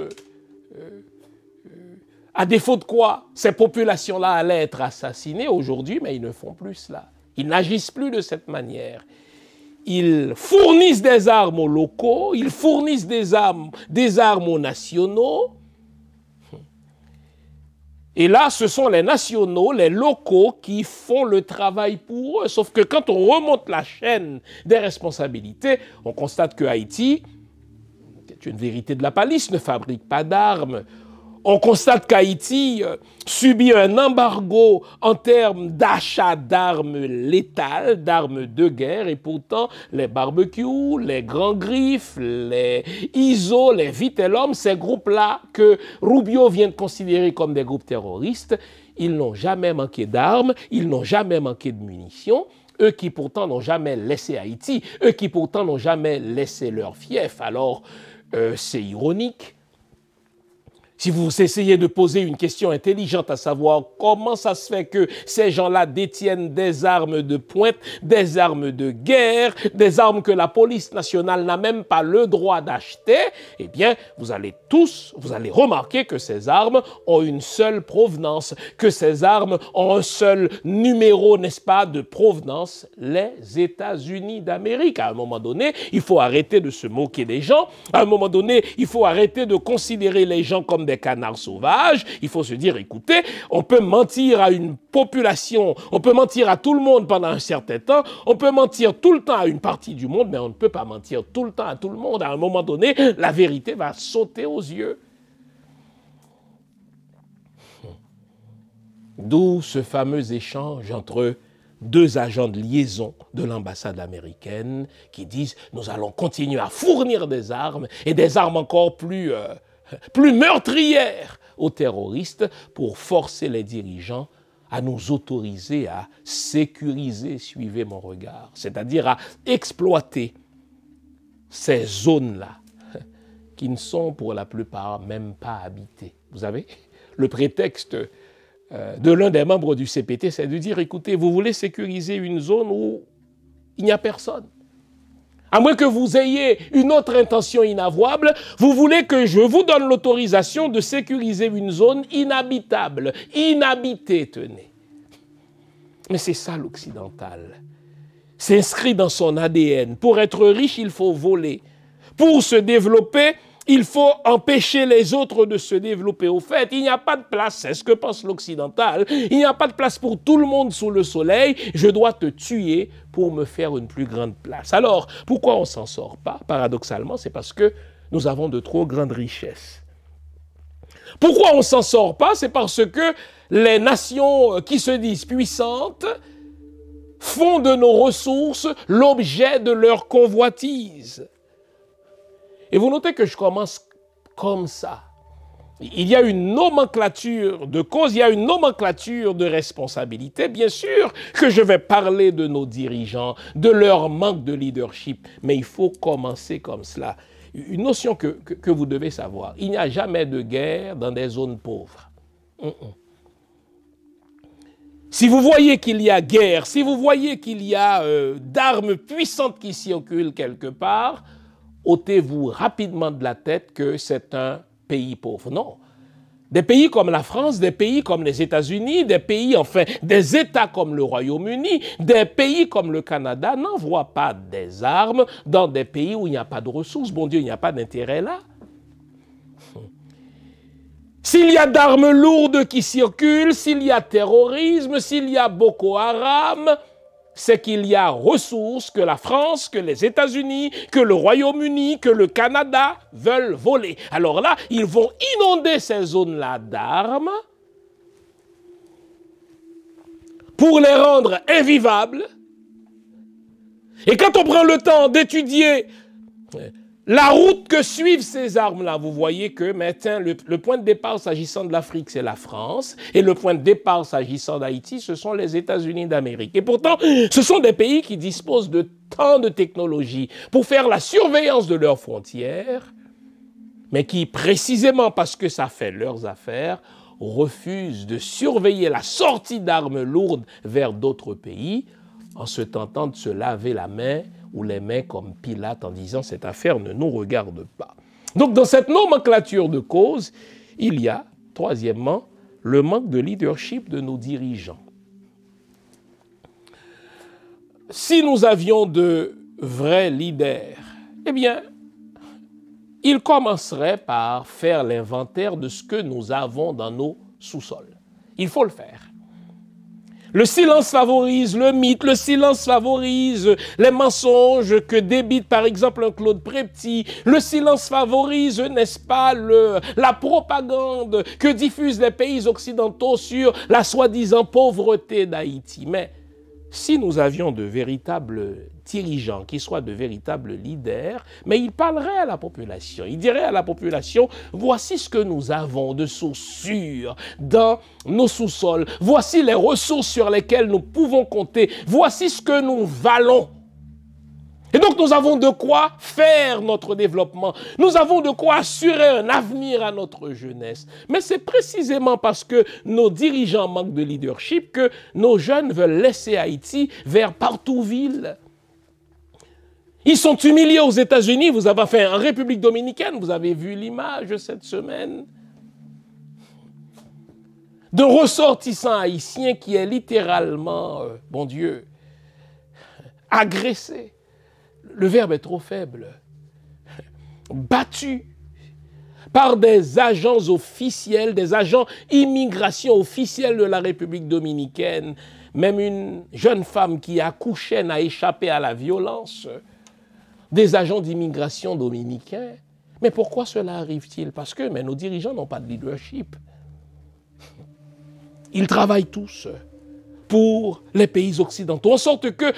À défaut de quoi, ces populations-là allaient être assassinées aujourd'hui, mais ils ne font plus cela. Ils n'agissent plus de cette manière. Ils fournissent des armes aux locaux, ils fournissent des armes aux nationaux. Et là, ce sont les nationaux, les locaux qui font le travail pour eux. Sauf que quand on remonte la chaîne des responsabilités, on constate que Haïti, c'est une vérité de la palisse, ne fabrique pas d'armes. On constate qu'Haïti subit un embargo en termes d'achat d'armes létales, d'armes de guerre, et pourtant les barbecues, les grands griffes, les ISO, les Vitellum, ces groupes-là que Rubio vient de considérer comme des groupes terroristes, ils n'ont jamais manqué d'armes, ils n'ont jamais manqué de munitions. Eux qui pourtant n'ont jamais laissé Haïti, eux qui pourtant n'ont jamais laissé leur fief. Alors, c'est ironique Si vous essayez de poser une question intelligente, à savoir comment ça se fait que ces gens-là détiennent des armes de pointe, des armes de guerre, des armes que la police nationale n'a même pas le droit d'acheter, eh bien, vous allez remarquer que ces armes ont une seule provenance, que ces armes ont un seul numéro, n'est-ce pas, de provenance, les États-Unis d'Amérique. À un moment donné, il faut arrêter de se moquer des gens. À un moment donné, il faut arrêter de considérer les gens comme des canards sauvages. Il faut se dire, écoutez, on peut mentir à une population, on peut mentir à tout le monde pendant un certain temps, on peut mentir tout le temps à une partie du monde, mais on ne peut pas mentir tout le temps à tout le monde. À un moment donné, la vérité va sauter aux yeux. D'où ce fameux échange entre deux agents de liaison de l'ambassade américaine qui disent « Nous allons continuer à fournir des armes et des armes encore plus meurtrières aux terroristes pour forcer les dirigeants à nous autoriser à sécuriser, suivez mon regard, c'est-à-dire à exploiter ces zones-là qui ne sont pour la plupart même pas habitées. » Vous savez, le prétexte de l'un des membres du CPT, c'est de dire, écoutez, vous voulez sécuriser une zone où il n'y a personne. À moins que vous ayez une autre intention inavouable, vous voulez que je vous donne l'autorisation de sécuriser une zone inhabitable, inhabitée, tenez. Mais c'est ça l'occidental. C'est inscrit dans son ADN. Pour être riche, il faut voler. Pour se développer, il faut empêcher les autres de se développer. Au fait, il n'y a pas de place, c'est ce que pense l'occidental, il n'y a pas de place pour tout le monde sous le soleil, je dois te tuer pour me faire une plus grande place. Alors, pourquoi on ne s'en sort pas? Paradoxalement, c'est parce que nous avons de trop grandes richesses. Pourquoi on ne s'en sort pas? C'est parce que les nations qui se disent puissantes font de nos ressources l'objet de leur convoitise. Et vous notez que je commence comme ça. Il y a une nomenclature de causes, il y a une nomenclature de responsabilités. Bien sûr que je vais parler de nos dirigeants, de leur manque de leadership, mais il faut commencer comme cela. Une notion que vous devez savoir, il n'y a jamais de guerre dans des zones pauvres. Si vous voyez qu'il y a guerre, si vous voyez qu'il y a d'armes puissantes qui circulent quelque part, ôtez-vous rapidement de la tête que c'est un pays pauvre. Non. Des pays comme la France, des pays comme les États-Unis, des pays, enfin, des États comme le Royaume-Uni, des pays comme le Canada n'envoient pas des armes dans des pays où il n'y a pas de ressources. Bon Dieu, il n'y a pas d'intérêt là. S'il y a d'armes lourdes qui circulent, s'il y a terrorisme, s'il y a Boko Haram, c'est qu'il y a ressources que la France, que les États-Unis, que le Royaume-Uni, que le Canada veulent voler. Alors là, ils vont inonder ces zones-là d'armes pour les rendre invivables. Et quand on prend le temps d'étudier la route que suivent ces armes-là, vous voyez que maintenant, le point de départ s'agissant de l'Afrique, c'est la France, et le point de départ s'agissant d'Haïti, ce sont les États-Unis d'Amérique. Et pourtant, ce sont des pays qui disposent de tant de technologies pour faire la surveillance de leurs frontières, mais qui, précisément parce que ça fait leurs affaires, refusent de surveiller la sortie d'armes lourdes vers d'autres pays en se tentant de se laver la main ou les mains comme Pilate en disant « cette affaire ne nous regarde pas ». Donc dans cette nomenclature de causes, il y a, troisièmement, le manque de leadership de nos dirigeants. Si nous avions de vrais leaders, eh bien, ils commenceraient par faire l'inventaire de ce que nous avons dans nos sous-sols. Il faut le faire. Le silence favorise le mythe, le silence favorise les mensonges que débite par exemple un Claude Prepty. Le silence favorise, n'est-ce pas, la propagande que diffusent les pays occidentaux sur la soi-disant pauvreté d'Haïti. Mais si nous avions de véritables dirigeants, qui soient de véritables leaders, mais ils parleraient à la population. Ils diraient à la population, voici ce que nous avons de sources sûres dans nos sous-sols. Voici les ressources sur lesquelles nous pouvons compter. Voici ce que nous valons. Et donc nous avons de quoi faire notre développement. Nous avons de quoi assurer un avenir à notre jeunesse. Mais c'est précisément parce que nos dirigeants manquent de leadership que nos jeunes veulent laisser Haïti vers Partouville. Ils sont humiliés aux États-Unis. Vous avez fait en République dominicaine, vous avez vu l'image cette semaine d'un ressortissant haïtien qui est littéralement, bon Dieu, agressé. Le verbe est trop faible. Battu par des agents officiels, des agents immigration officiels de la République dominicaine. Même une jeune femme qui accouchait n'a échappé à la violence des agents d'immigration dominicains. Mais pourquoi cela arrive-t-il? Parce que nos dirigeants n'ont pas de leadership. Ils travaillent tous pour les pays occidentaux, en sorte que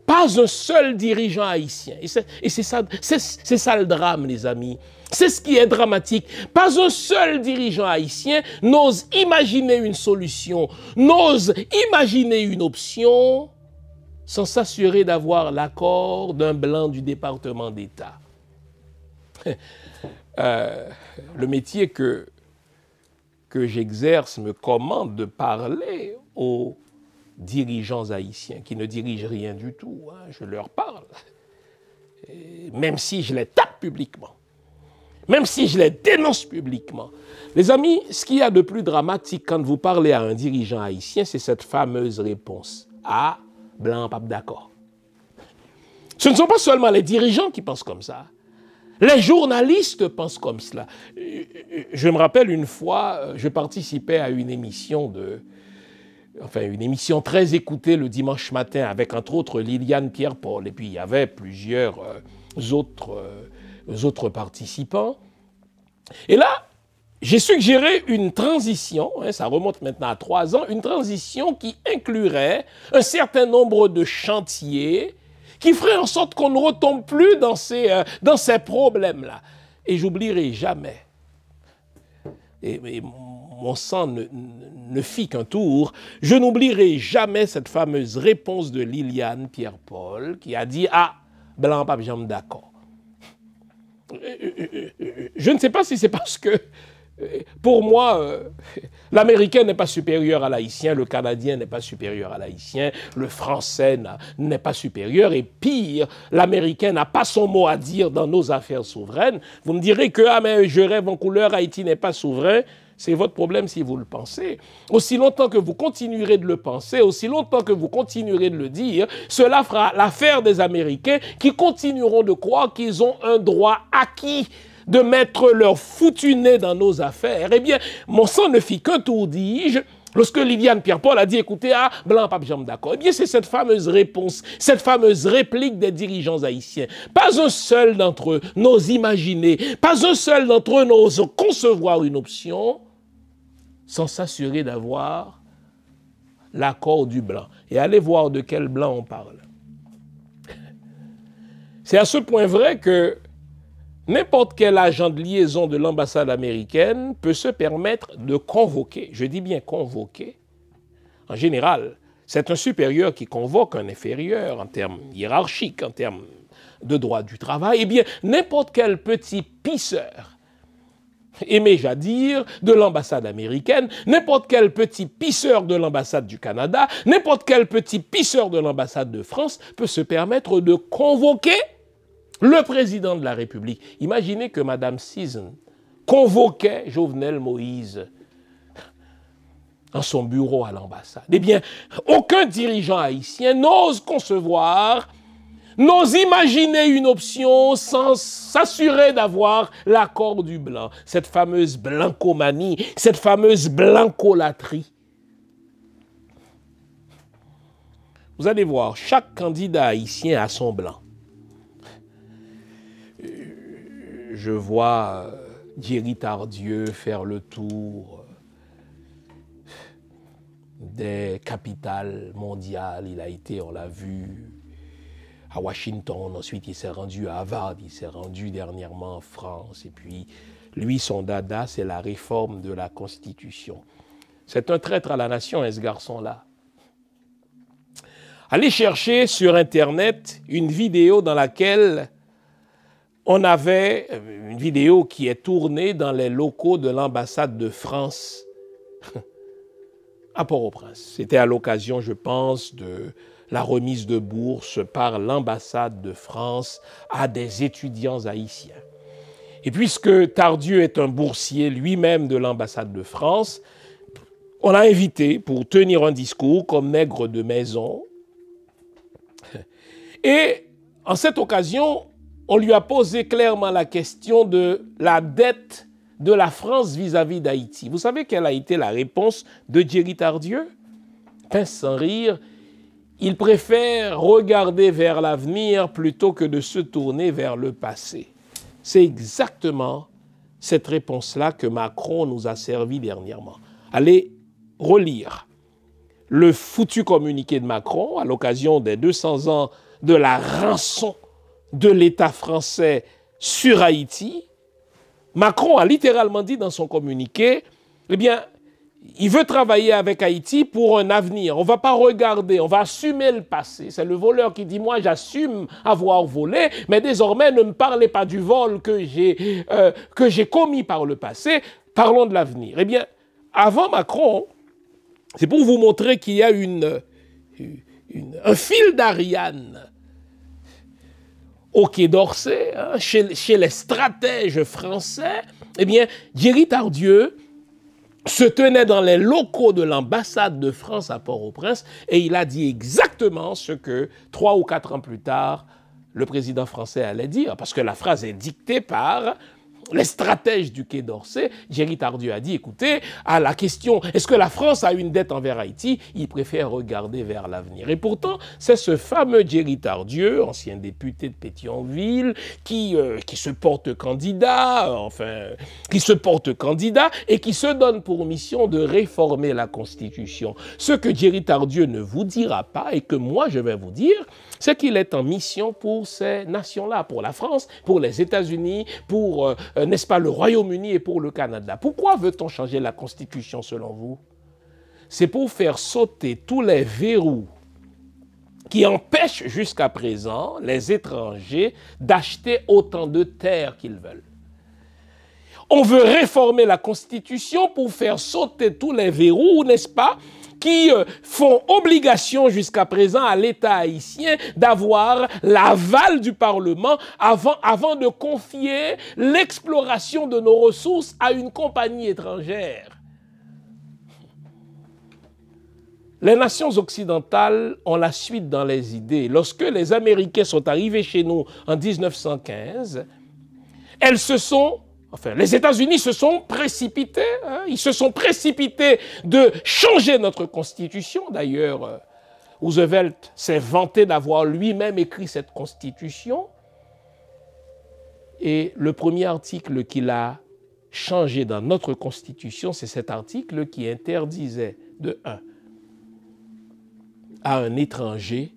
pas un seul dirigeant haïtien, et c'est ça le drame, les amis, c'est ce qui est dramatique, pas un seul dirigeant haïtien n'ose imaginer une solution, n'ose imaginer une option sans s'assurer d'avoir l'accord d'un blanc du département d'État. Le métier que j'exerce me commande de parler aux dirigeants haïtiens qui ne dirigent rien du tout. Je leur parle. Et même si je les tape publiquement, même si je les dénonce publiquement. Les amis, ce qu'il y a de plus dramatique quand vous parlez à un dirigeant haïtien, c'est cette fameuse réponse. Ah, blanc, pas d'accord. Ce ne sont pas seulement les dirigeants qui pensent comme ça. Les journalistes pensent comme cela. Je me rappelle une fois, je participais à une émission une émission très écoutée le dimanche matin avec entre autres Liliane Pierre-Paul et puis il y avait plusieurs autres participants. Et là, j'ai suggéré une transition, ça remonte maintenant à 3 ans, une transition qui inclurait un certain nombre de chantiers qui ferait en sorte qu'on ne retombe plus dans ces problèmes-là. Et j'oublierai jamais, et mon sang ne fit qu'un tour, je n'oublierai jamais cette fameuse réponse de Liliane Pierre-Paul qui a dit « Ah, blanc, pas jamais d'accord ». Je ne sais pas si c'est parce que, pour moi, l'Américain n'est pas supérieur à l'Haïtien, le Canadien n'est pas supérieur à l'Haïtien, le Français n'est pas supérieur, et pire, l'Américain n'a pas son mot à dire dans nos affaires souveraines. Vous me direz que « Ah, mais je rêve en couleur, Haïti n'est pas souverain ». C'est votre problème si vous le pensez. Aussi longtemps que vous continuerez de le penser, aussi longtemps que vous continuerez de le dire, cela fera l'affaire des Américains qui continueront de croire qu'ils ont un droit acquis de mettre leur foutu nez dans nos affaires. Eh bien, mon sang ne fit qu'un tour, dis-je, lorsque Liliane Pierre-Paul a dit, écoutez, ah, blanc, pas jamais d'accord. Eh bien, c'est cette fameuse réponse, cette fameuse réplique des dirigeants haïtiens. Pas un seul d'entre eux n'ose imaginer, pas un seul d'entre eux n'ose concevoir une option sans s'assurer d'avoir l'accord du blanc. Et allez voir de quel blanc on parle. C'est à ce point vrai que n'importe quel agent de liaison de l'ambassade américaine peut se permettre de convoquer, je dis bien convoquer. En général, c'est un supérieur qui convoque un inférieur en termes hiérarchiques, en termes de droit du travail. Eh bien, n'importe quel petit pisseur, aimé à dire, de l'ambassade américaine, n'importe quel petit pisseur de l'ambassade du Canada, n'importe quel petit pisseur de l'ambassade de France peut se permettre de convoquer le président de la République. Imaginez que Mme Season convoquait Jovenel Moïse dans son bureau à l'ambassade. Eh bien, aucun dirigeant haïtien n'ose concevoir, n'ose imaginer une option sans s'assurer d'avoir l'accord du blanc. Cette fameuse blancomanie, cette fameuse blancolatrie. Vous allez voir, chaque candidat haïtien a son blanc. Je vois Thierry Tardieu faire le tour des capitales mondiales. Il a été, on l'a vu, à Washington, ensuite il s'est rendu à Harvard, il s'est rendu dernièrement en France. Et puis, lui, son dada, c'est la réforme de la Constitution. C'est un traître à la nation, ce garçon-là. allé chercher sur Internet une vidéo dans laquelle on avait une vidéo qui est tournée dans les locaux de l'ambassade de France à Port-au-Prince. C'était à l'occasion, je pense, de la remise de bourse par l'ambassade de France à des étudiants haïtiens. Et puisque Tardieu est un boursier lui-même de l'ambassade de France, on l'a invité pour tenir un discours comme nègre de maison. Et en cette occasion, on lui a posé clairement la question de la dette de la France vis-à-vis d'Haïti. Vous savez quelle a été la réponse de Jerry Tardieu? Pince sans rire, il préfère regarder vers l'avenir plutôt que de se tourner vers le passé. C'est exactement cette réponse-là que Macron nous a servi dernièrement. Allez relire le foutu communiqué de Macron à l'occasion des 200 ans de la rançon de l'État français sur Haïti. Macron a littéralement dit dans son communiqué, eh bien, il veut travailler avec Haïti pour un avenir. On ne va pas regarder, on va assumer le passé. C'est le voleur qui dit, moi j'assume avoir volé, mais désormais ne me parlez pas du vol que j'ai commis par le passé, parlons de l'avenir. Eh bien, avant Macron, c'est pour vous montrer qu'il y a un fil d'Ariane au Quai d'Orsay, hein, chez les stratèges français, eh bien, Jerry Tardieu se tenait dans les locaux de l'ambassade de France à Port-au-Prince et il a dit exactement ce que 3 ou 4 ans plus tard, le président français allait dire, parce que la phrase est dictée par les stratèges du Quai d'Orsay. Jerry Tardieu a dit, écoutez, à la question, est-ce que la France a une dette envers Haïti? Il préfère regarder vers l'avenir. Et pourtant, c'est ce fameux Jerry Tardieu, ancien député de Pétionville, qui se porte candidat, et qui se donne pour mission de réformer la Constitution. Ce que Jerry Tardieu ne vous dira pas, et que moi je vais vous dire, c'est qu'il est en mission pour ces nations-là, pour la France, pour les États-Unis, pour, n'est-ce pas, le Royaume-Uni et pour le Canada. Pourquoi veut-on changer la Constitution selon vous? C'est pour faire sauter tous les verrous qui empêchent jusqu'à présent les étrangers d'acheter autant de terres qu'ils veulent. On veut réformer la Constitution pour faire sauter tous les verrous, n'est-ce pas, qui font obligation jusqu'à présent à l'État haïtien d'avoir l'aval du Parlement avant de confier l'exploration de nos ressources à une compagnie étrangère. Les nations occidentales ont la suite dans les idées. Lorsque les Américains sont arrivés chez nous en 1915, les États-Unis se sont précipités, hein, ils se sont précipités de changer notre Constitution. D'ailleurs, Roosevelt s'est vanté d'avoir lui-même écrit cette Constitution. Et le premier article qu'il a changé dans notre Constitution, c'est cet article qui interdisait, de 1, à un étranger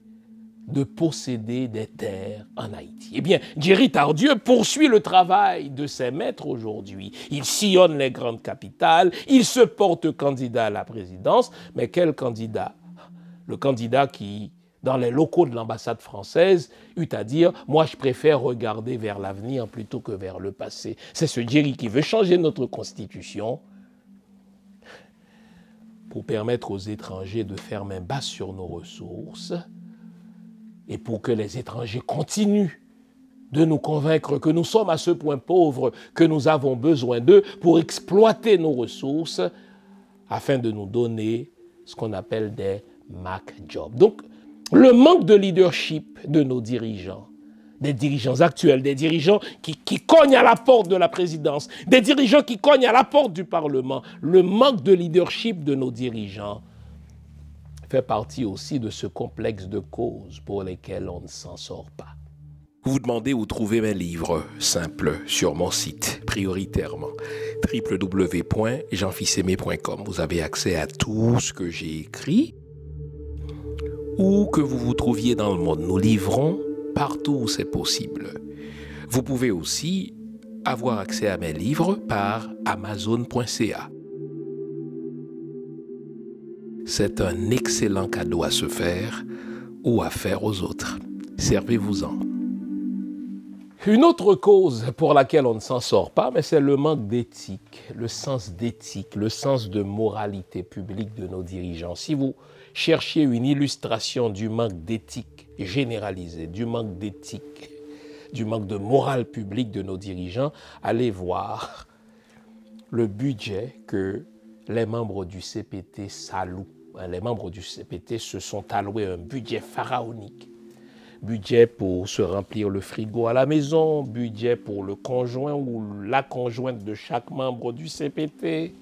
de posséder des terres en Haïti. Eh bien, Jerry Tardieu poursuit le travail de ses maîtres aujourd'hui. Il sillonne les grandes capitales, il se porte candidat à la présidence, mais quel candidat? Le candidat qui, dans les locaux de l'ambassade française, eut à dire « Moi, je préfère regarder vers l'avenir plutôt que vers le passé ». C'est ce Jerry qui veut changer notre Constitution pour permettre aux étrangers de faire main basse sur nos ressources et pour que les étrangers continuent de nous convaincre que nous sommes à ce point pauvres que nous avons besoin d'eux pour exploiter nos ressources afin de nous donner ce qu'on appelle des Mac Jobs. Donc, le manque de leadership de nos dirigeants, des dirigeants actuels, des dirigeants qui cognent à la porte de la présidence, des dirigeants qui cognent à la porte du Parlement, le manque de leadership de nos dirigeants fait partie aussi de ce complexe de causes pour lesquelles on ne s'en sort pas. Vous vous demandez où trouver mes livres? Simple, sur mon site, prioritairement, www.jeanfils-aimé.com. Vous avez accès à tout ce que j'ai écrit. Où que vous vous trouviez dans le monde, nous livrons partout où c'est possible. Vous pouvez aussi avoir accès à mes livres par Amazon.ca. C'est un excellent cadeau à se faire ou à faire aux autres. Servez-vous-en. Une autre cause pour laquelle on ne s'en sort pas, mais c'est le manque d'éthique, le sens d'éthique, le sens de moralité publique de nos dirigeants. Si vous cherchiez une illustration du manque d'éthique généralisé, du manque d'éthique, du manque de morale publique de nos dirigeants, allez voir le budget que les membres du CPT s'allouent. Les membres du CPT se sont alloués un budget pharaonique. Budget pour se remplir le frigo à la maison, budget pour le conjoint ou la conjointe de chaque membre du CPT.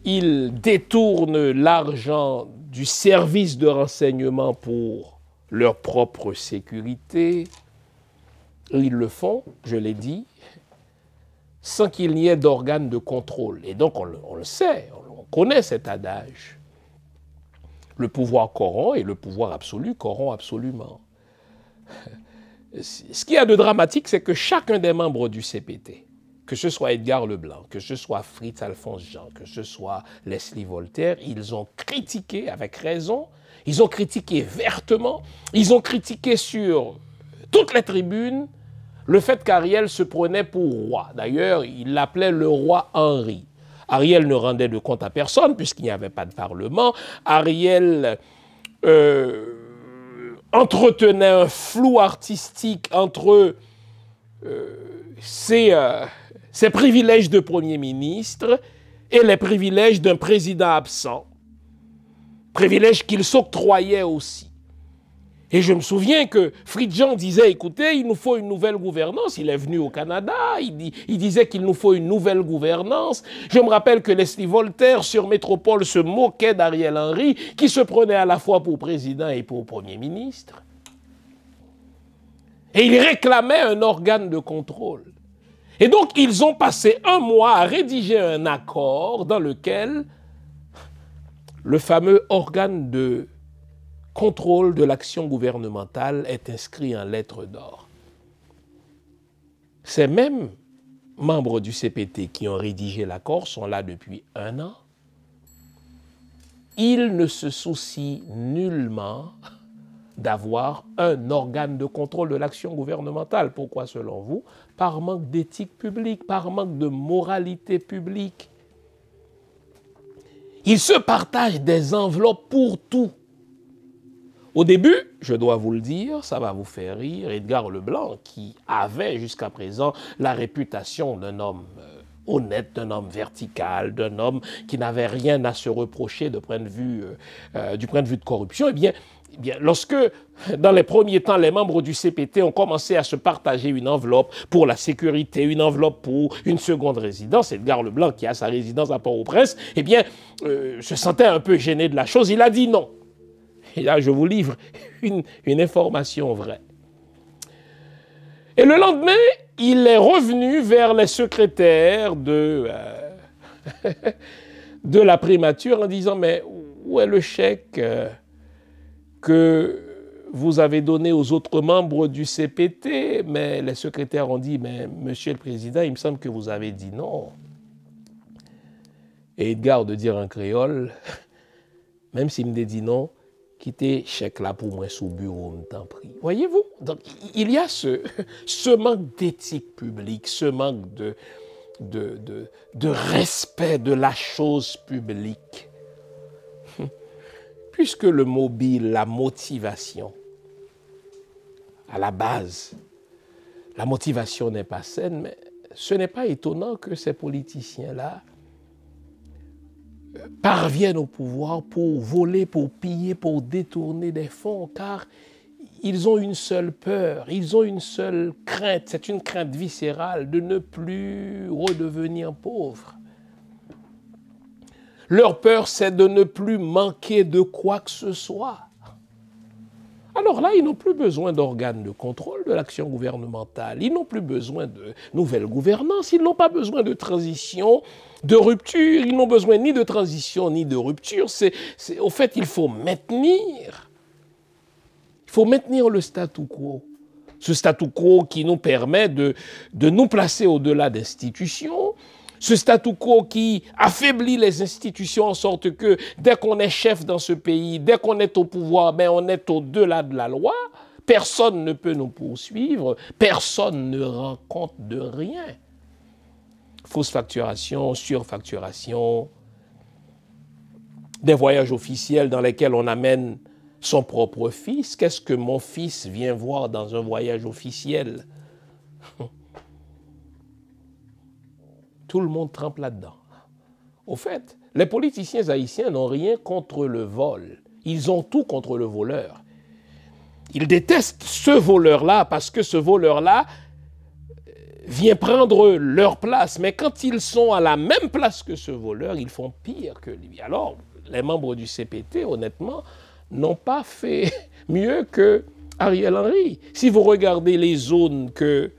Ils détournent l'argent du service de renseignement pour leur propre sécurité. Ils le font, je l'ai dit, sans qu'il n'y ait d'organes de contrôle. Et donc, on le sait, on connaît cet adage. Le pouvoir corrompt et le pouvoir absolu corrompt absolument. Ce qu'il y a de dramatique, c'est que chacun des membres du CPT, que ce soit Edgar Leblanc, que ce soit Fritz Alphonse Jean, que ce soit Leslie Voltaire, ils ont critiqué avec raison, ils ont critiqué vertement, ils ont critiqué sur toutes les tribunes le fait qu'Ariel se prenait pour roi. D'ailleurs, il l'appelait le roi Henri. Ariel ne rendait de compte à personne puisqu'il n'y avait pas de parlement. Ariel entretenait un flou artistique entre ses privilèges de Premier ministre et les privilèges d'un président absent. Privilèges qu'il s'octroyait aussi. Et je me souviens que Fritz Jean disait, écoutez, il nous faut une nouvelle gouvernance. Il est venu au Canada, il disait qu'il nous faut une nouvelle gouvernance. Je me rappelle que Leslie Voltaire, sur Métropole, se moquait d'Ariel Henry, qui se prenait à la fois pour président et pour Premier ministre. Et il réclamait un organe de contrôle. Et donc, ils ont passé un mois à rédiger un accord dans lequel le fameux organe de contrôle de l'action gouvernementale est inscrit en lettres d'or. Ces mêmes membres du CPT qui ont rédigé l'accord sont là depuis 1 an. Ils ne se soucient nullement d'avoir un organe de contrôle de l'action gouvernementale. Pourquoi, selon vous? Par manque d'éthique publique, par manque de moralité publique. Ils se partagent des enveloppes pour tout. Au début, je dois vous le dire, ça va vous faire rire, Edgar Leblanc, qui avait jusqu'à présent la réputation d'un homme honnête, d'un homme vertical, d'un homme qui n'avait rien à se reprocher du point de vue de corruption, eh bien, lorsque, dans les premiers temps, les membres du CPT ont commencé à se partager une enveloppe pour la sécurité, une enveloppe pour une seconde résidence, Edgar Leblanc, qui a sa résidence à Port-au-Prince, eh bien, se sentait un peu gêné de la chose. Il a dit non. Et là, je vous livre une information vraie. Et le lendemain, il est revenu vers les secrétaires de la primature en disant « Mais où est le chèque que vous avez donné aux autres membres du CPT ?» Mais les secrétaires ont dit « Mais Monsieur le Président, il me semble que vous avez dit non. » Et Edgar de dire en créole, même s'il me dit non, quittez chèque là pour moi sous bureau, me t'en prie. Voyez-vous? Donc, il y a ce manque d'éthique publique, ce manque de respect de la chose publique. Puisque le mobile, la motivation, à la base, la motivation n'est pas saine, mais ce n'est pas étonnant que ces politiciens-là parviennent au pouvoir pour voler, pour piller, pour détourner des fonds, car ils ont une seule peur, ils ont une seule crainte, c'est une crainte viscérale de ne plus redevenir pauvres. Leur peur, c'est de ne plus manquer de quoi que ce soit. Alors là, ils n'ont plus besoin d'organes de contrôle de l'action gouvernementale, ils n'ont plus besoin de nouvelle gouvernance, ils n'ont pas besoin de transition, de rupture, ils n'ont besoin ni de transition ni de rupture. Au fait, il faut maintenir le statu quo. Ce statu quo qui nous permet de nous placer au-delà d'institutions, Ce statu quo qui affaiblit les institutions en sorte que dès qu'on est chef dans ce pays, dès qu'on est au pouvoir, ben on est au-delà de la loi. Personne ne peut nous poursuivre, personne ne rend compte de rien. Fausse facturation, surfacturation, des voyages officiels dans lesquels on amène son propre fils. Qu'est-ce que mon fils vient voir dans un voyage officiel? Tout le monde trempe là-dedans. Au fait, les politiciens haïtiens n'ont rien contre le vol. Ils ont tout contre le voleur. Ils détestent ce voleur-là parce que ce voleur-là vient prendre leur place. Mais quand ils sont à la même place que ce voleur, ils font pire que lui. Alors, les membres du CPT, honnêtement, n'ont pas fait mieux que Ariel Henry. Si vous regardez les zones que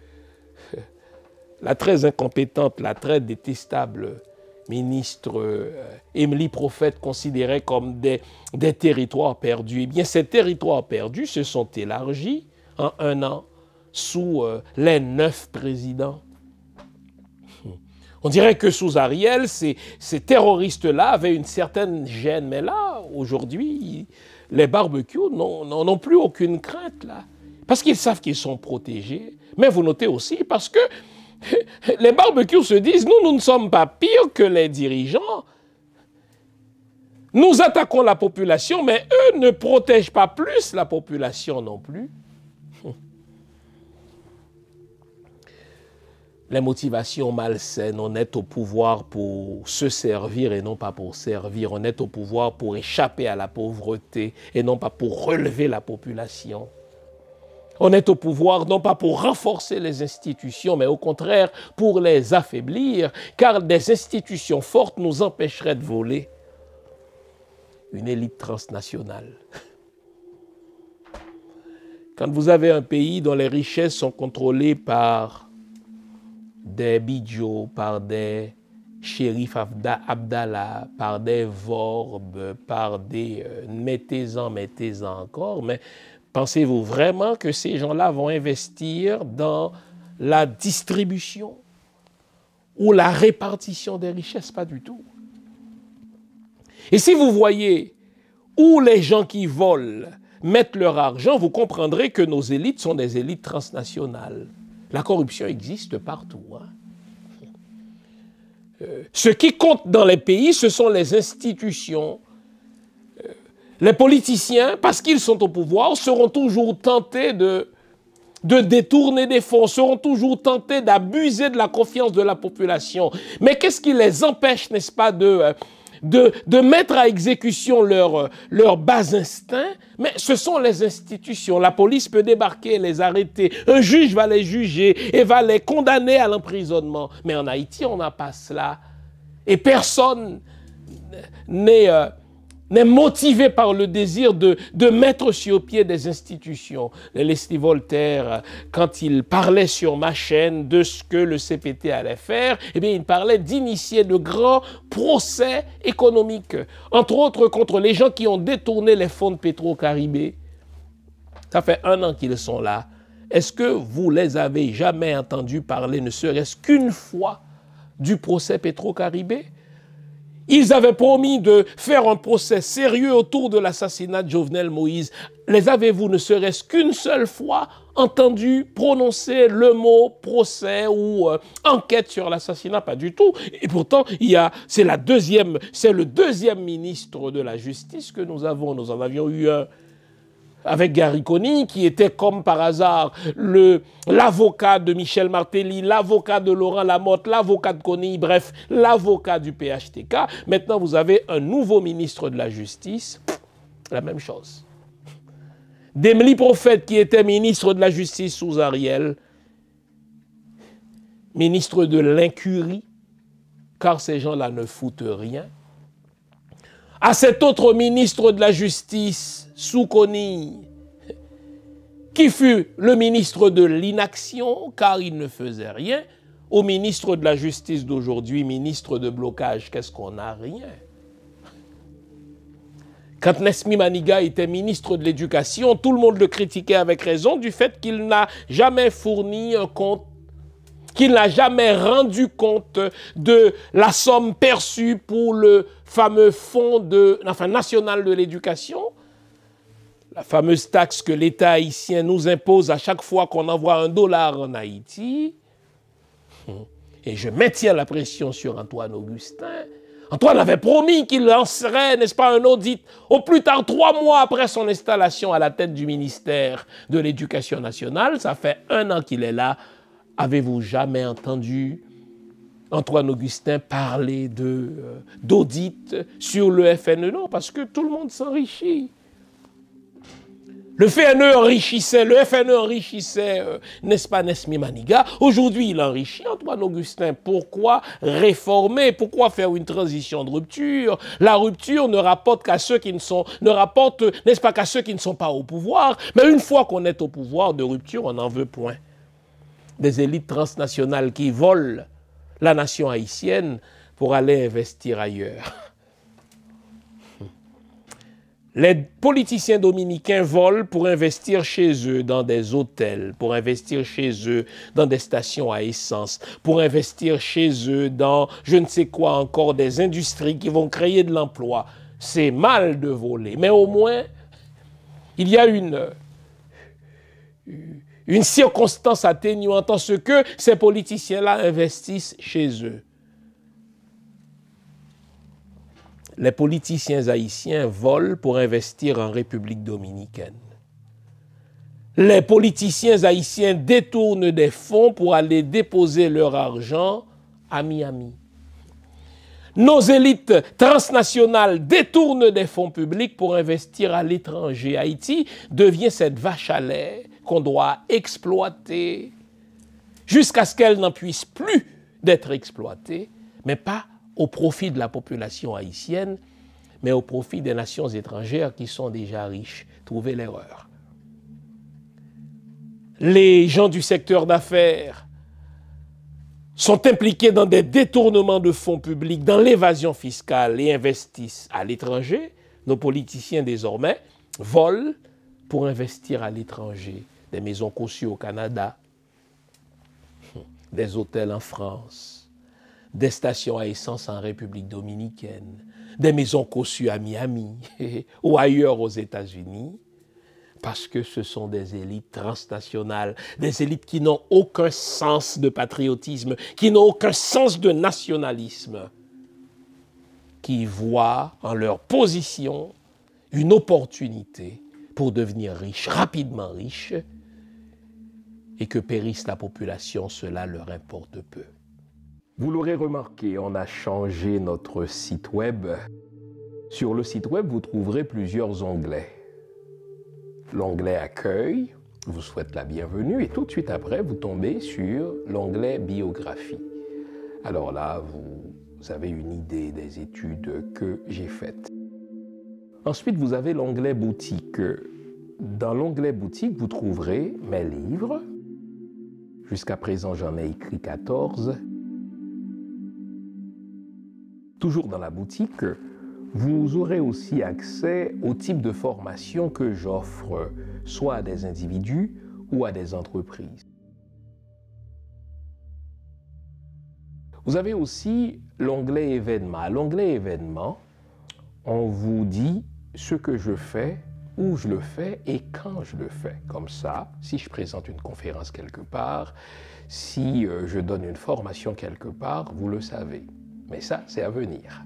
la très incompétente, la très détestable ministre Émilie Prophète considérait comme des territoires perdus, eh bien ces territoires perdus se sont élargis en un an sous les 9 présidents. On dirait que sous Ariel, ces terroristes-là avaient une certaine gêne, mais là, aujourd'hui, les barbecues n'ont plus aucune crainte, là, parce qu'ils savent qu'ils sont protégés. Mais vous notez aussi, parce que les barbecues se disent, nous ne sommes pas pires que les dirigeants. Nous attaquons la population, mais eux ne protègent pas plus la population non plus. Les motivations malsaines, on est au pouvoir pour se servir et non pas pour servir. On est au pouvoir pour échapper à la pauvreté et non pas pour relever la population. On est au pouvoir non pas pour renforcer les institutions, mais au contraire pour les affaiblir, car des institutions fortes nous empêcheraient de voler. Une élite transnationale. Quand vous avez un pays dont les richesses sont contrôlées par des bidjos, par des shérifs Abdallah, par des vorbes, par des mettez-en encore, mais pensez-vous vraiment que ces gens-là vont investir dans la distribution ou la répartition des richesses? Pas du tout. Et si vous voyez où les gens qui volent mettent leur argent, vous comprendrez que nos élites sont des élites transnationales. La corruption existe partout. Ce qui compte dans les pays, ce sont les institutions. Les politiciens, parce qu'ils sont au pouvoir, seront toujours tentés de détourner des fonds, seront toujours tentés d'abuser de la confiance de la population. Mais qu'est-ce qui les empêche, n'est-ce pas, de mettre à exécution leur bas instinct? Mais ce sont les institutions. La police peut débarquer, les arrêter. Un juge va les juger et va les condamner à l'emprisonnement. Mais en Haïti, on n'a pas cela. Et personne n'est motivé par le désir de mettre sur pied des institutions. Leslie Voltaire, quand il parlait sur ma chaîne de ce que le CPT allait faire, eh bien, il parlait d'initier de grands procès économiques, entre autres contre les gens qui ont détourné les fonds de Petro-Caribé. Ça fait 1 an qu'ils sont là. Est-ce que vous les avez jamais entendus parler, ne serait-ce qu'une fois, du procès Petro-Caribé? Ils avaient promis de faire un procès sérieux autour de l'assassinat de Jovenel Moïse. Les avez-vous ne serait-ce qu'une seule fois entendu prononcer le mot procès ou enquête sur l'assassinat? Pas du tout. Et pourtant, c'est le deuxième ministre de la Justice que nous avons. Nous en avions eu un avec Gary Coney, qui était comme par hasard l'avocat de Michel Martelly, l'avocat de Laurent Lamotte, l'avocat de Coney, bref, l'avocat du PHTK. Maintenant, vous avez un nouveau ministre de la Justice, la même chose. D'Émilie Prophète, qui était ministre de la Justice sous Ariel, ministre de l'incurie, car ces gens-là ne foutent rien. À cet autre ministre de la Justice, sous Coney, qui fut le ministre de l'inaction, car il ne faisait rien, au ministre de la Justice d'aujourd'hui, ministre de blocage, qu'est-ce qu'on a? Rien. Quand Nesmi Maniga était ministre de l'Éducation, tout le monde le critiquait avec raison du fait qu'il n'a jamais fourni un compte qu'il n'a jamais rendu compte de la somme perçue pour le fameux fonds national de l'éducation, la fameuse taxe que l'État haïtien nous impose à chaque fois qu'on envoie $1 en Haïti. Et je maintiens la pression sur Antoine Augustin. Antoine avait promis qu'il lancerait, n'est-ce pas, un audit au plus tard 3 mois après son installation à la tête du ministère de l'Éducation nationale. Ça fait 1 an qu'il est là. Avez-vous jamais entendu Antoine Augustin parler d'audit sur le FNE? Non, parce que tout le monde s'enrichit. Le FNE enrichissait, n'est-ce pas, Nesmi Maniga. Aujourd'hui, il enrichit Antoine Augustin. Pourquoi réformer? Pourquoi faire une transition de rupture? La rupture ne rapporte qu'à ceux qui ne sont, n'est-ce pas, qu'à ceux qui ne sont pas au pouvoir. Mais une fois qu'on est au pouvoir, de rupture, on n'en veut point. Des élites transnationales qui volent la nation haïtienne pour aller investir ailleurs. Les politiciens dominicains volent pour investir chez eux dans des hôtels, pour investir chez eux dans des stations à essence, pour investir chez eux dans je ne sais quoi encore, des industries qui vont créer de l'emploi. C'est mal de voler, mais au moins, il y a une circonstance atténuante en ce que ces politiciens-là investissent chez eux. Les politiciens haïtiens volent pour investir en République dominicaine. Les politiciens haïtiens détournent des fonds pour aller déposer leur argent à Miami. Nos élites transnationales détournent des fonds publics pour investir à l'étranger. Haïti devient cette vache à lait qu'on doit exploiter jusqu'à ce qu'elle n'en puisse plus d'être exploitée, mais pas au profit de la population haïtienne, mais au profit des nations étrangères qui sont déjà riches. Trouvez l'erreur. Les gens du secteur d'affaires sont impliqués dans des détournements de fonds publics, dans l'évasion fiscale et investissent à l'étranger. Nos politiciens désormais volent pour investir à l'étranger. Des maisons cossues au Canada, des hôtels en France, des stations à essence en République dominicaine, des maisons cossues à Miami ou ailleurs aux États-Unis, parce que ce sont des élites transnationales, des élites qui n'ont aucun sens de patriotisme, qui n'ont aucun sens de nationalisme, qui voient en leur position une opportunité pour devenir riches, rapidement riches, et que périsse la population, cela leur importe peu. Vous l'aurez remarqué, on a changé notre site web. Sur le site web, vous trouverez plusieurs onglets. L'onglet Accueil vous souhaite la bienvenue et tout de suite après, vous tombez sur l'onglet Biographie. Alors là, vous avez une idée des études que j'ai faites. Ensuite, vous avez l'onglet Boutique. Dans l'onglet Boutique, vous trouverez mes livres. Jusqu'à présent, j'en ai écrit 14. Toujours dans la boutique, vous aurez aussi accès au type de formation que j'offre, soit à des individus ou à des entreprises. Vous avez aussi l'onglet événements. À l'onglet événements, on vous dit ce que je fais, où je le fais et quand je le fais. Comme ça, si je présente une conférence quelque part, si je donne une formation quelque part, vous le savez. Mais ça, c'est à venir.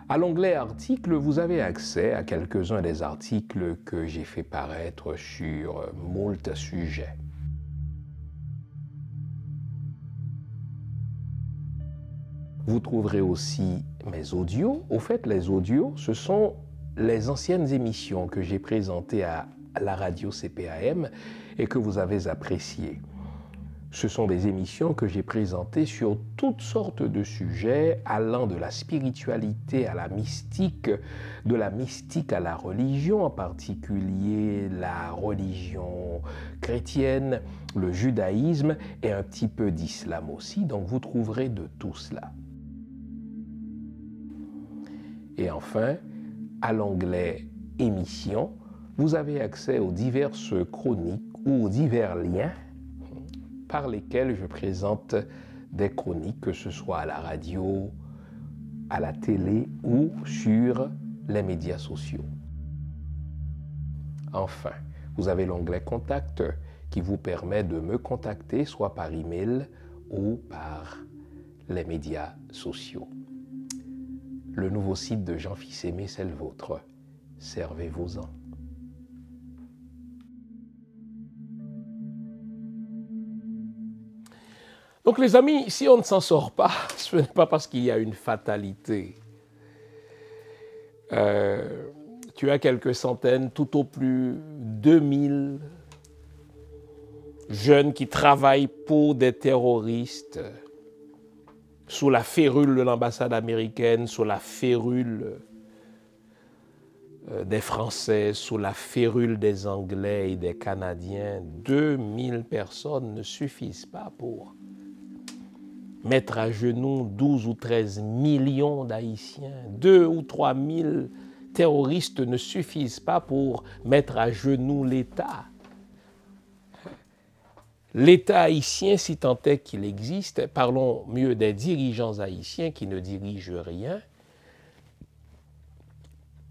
À l'onglet articles, vous avez accès à quelques-uns des articles que j'ai fait paraître sur moult sujets. Vous trouverez aussi mes audios. Au fait, les audios, ce sont les anciennes émissions que j'ai présentées à la radio CPAM et que vous avez appréciées. Ce sont des émissions que j'ai présentées sur toutes sortes de sujets allant de la spiritualité à la mystique, de la mystique à la religion, en particulier la religion chrétienne, le judaïsme et un petit peu d'islam aussi. Donc vous trouverez de tout cela. Et enfin, à l'onglet émissions, vous avez accès aux diverses chroniques ou divers liens par lesquels je présente des chroniques, que ce soit à la radio, à la télé ou sur les médias sociaux. Enfin, vous avez l'onglet Contact qui vous permet de me contacter soit par email ou par les médias sociaux. Le nouveau site de Jean Fils-Aimé, c'est le vôtre. Servez-vous-en. Donc les amis, si on ne s'en sort pas, ce n'est pas parce qu'il y a une fatalité. Tu as quelques centaines, tout au plus 2000 jeunes qui travaillent pour des terroristes sous la férule de l'ambassade américaine, sous la férule des Français, sous la férule des Anglais et des Canadiens. 2000 personnes ne suffisent pas pour mettre à genoux 12 ou 13 millions d'Haïtiens. 2 ou 3 000 terroristes ne suffisent pas pour mettre à genoux l'État. L'État haïtien, si tant est qu'il existe, parlons mieux des dirigeants haïtiens qui ne dirigent rien.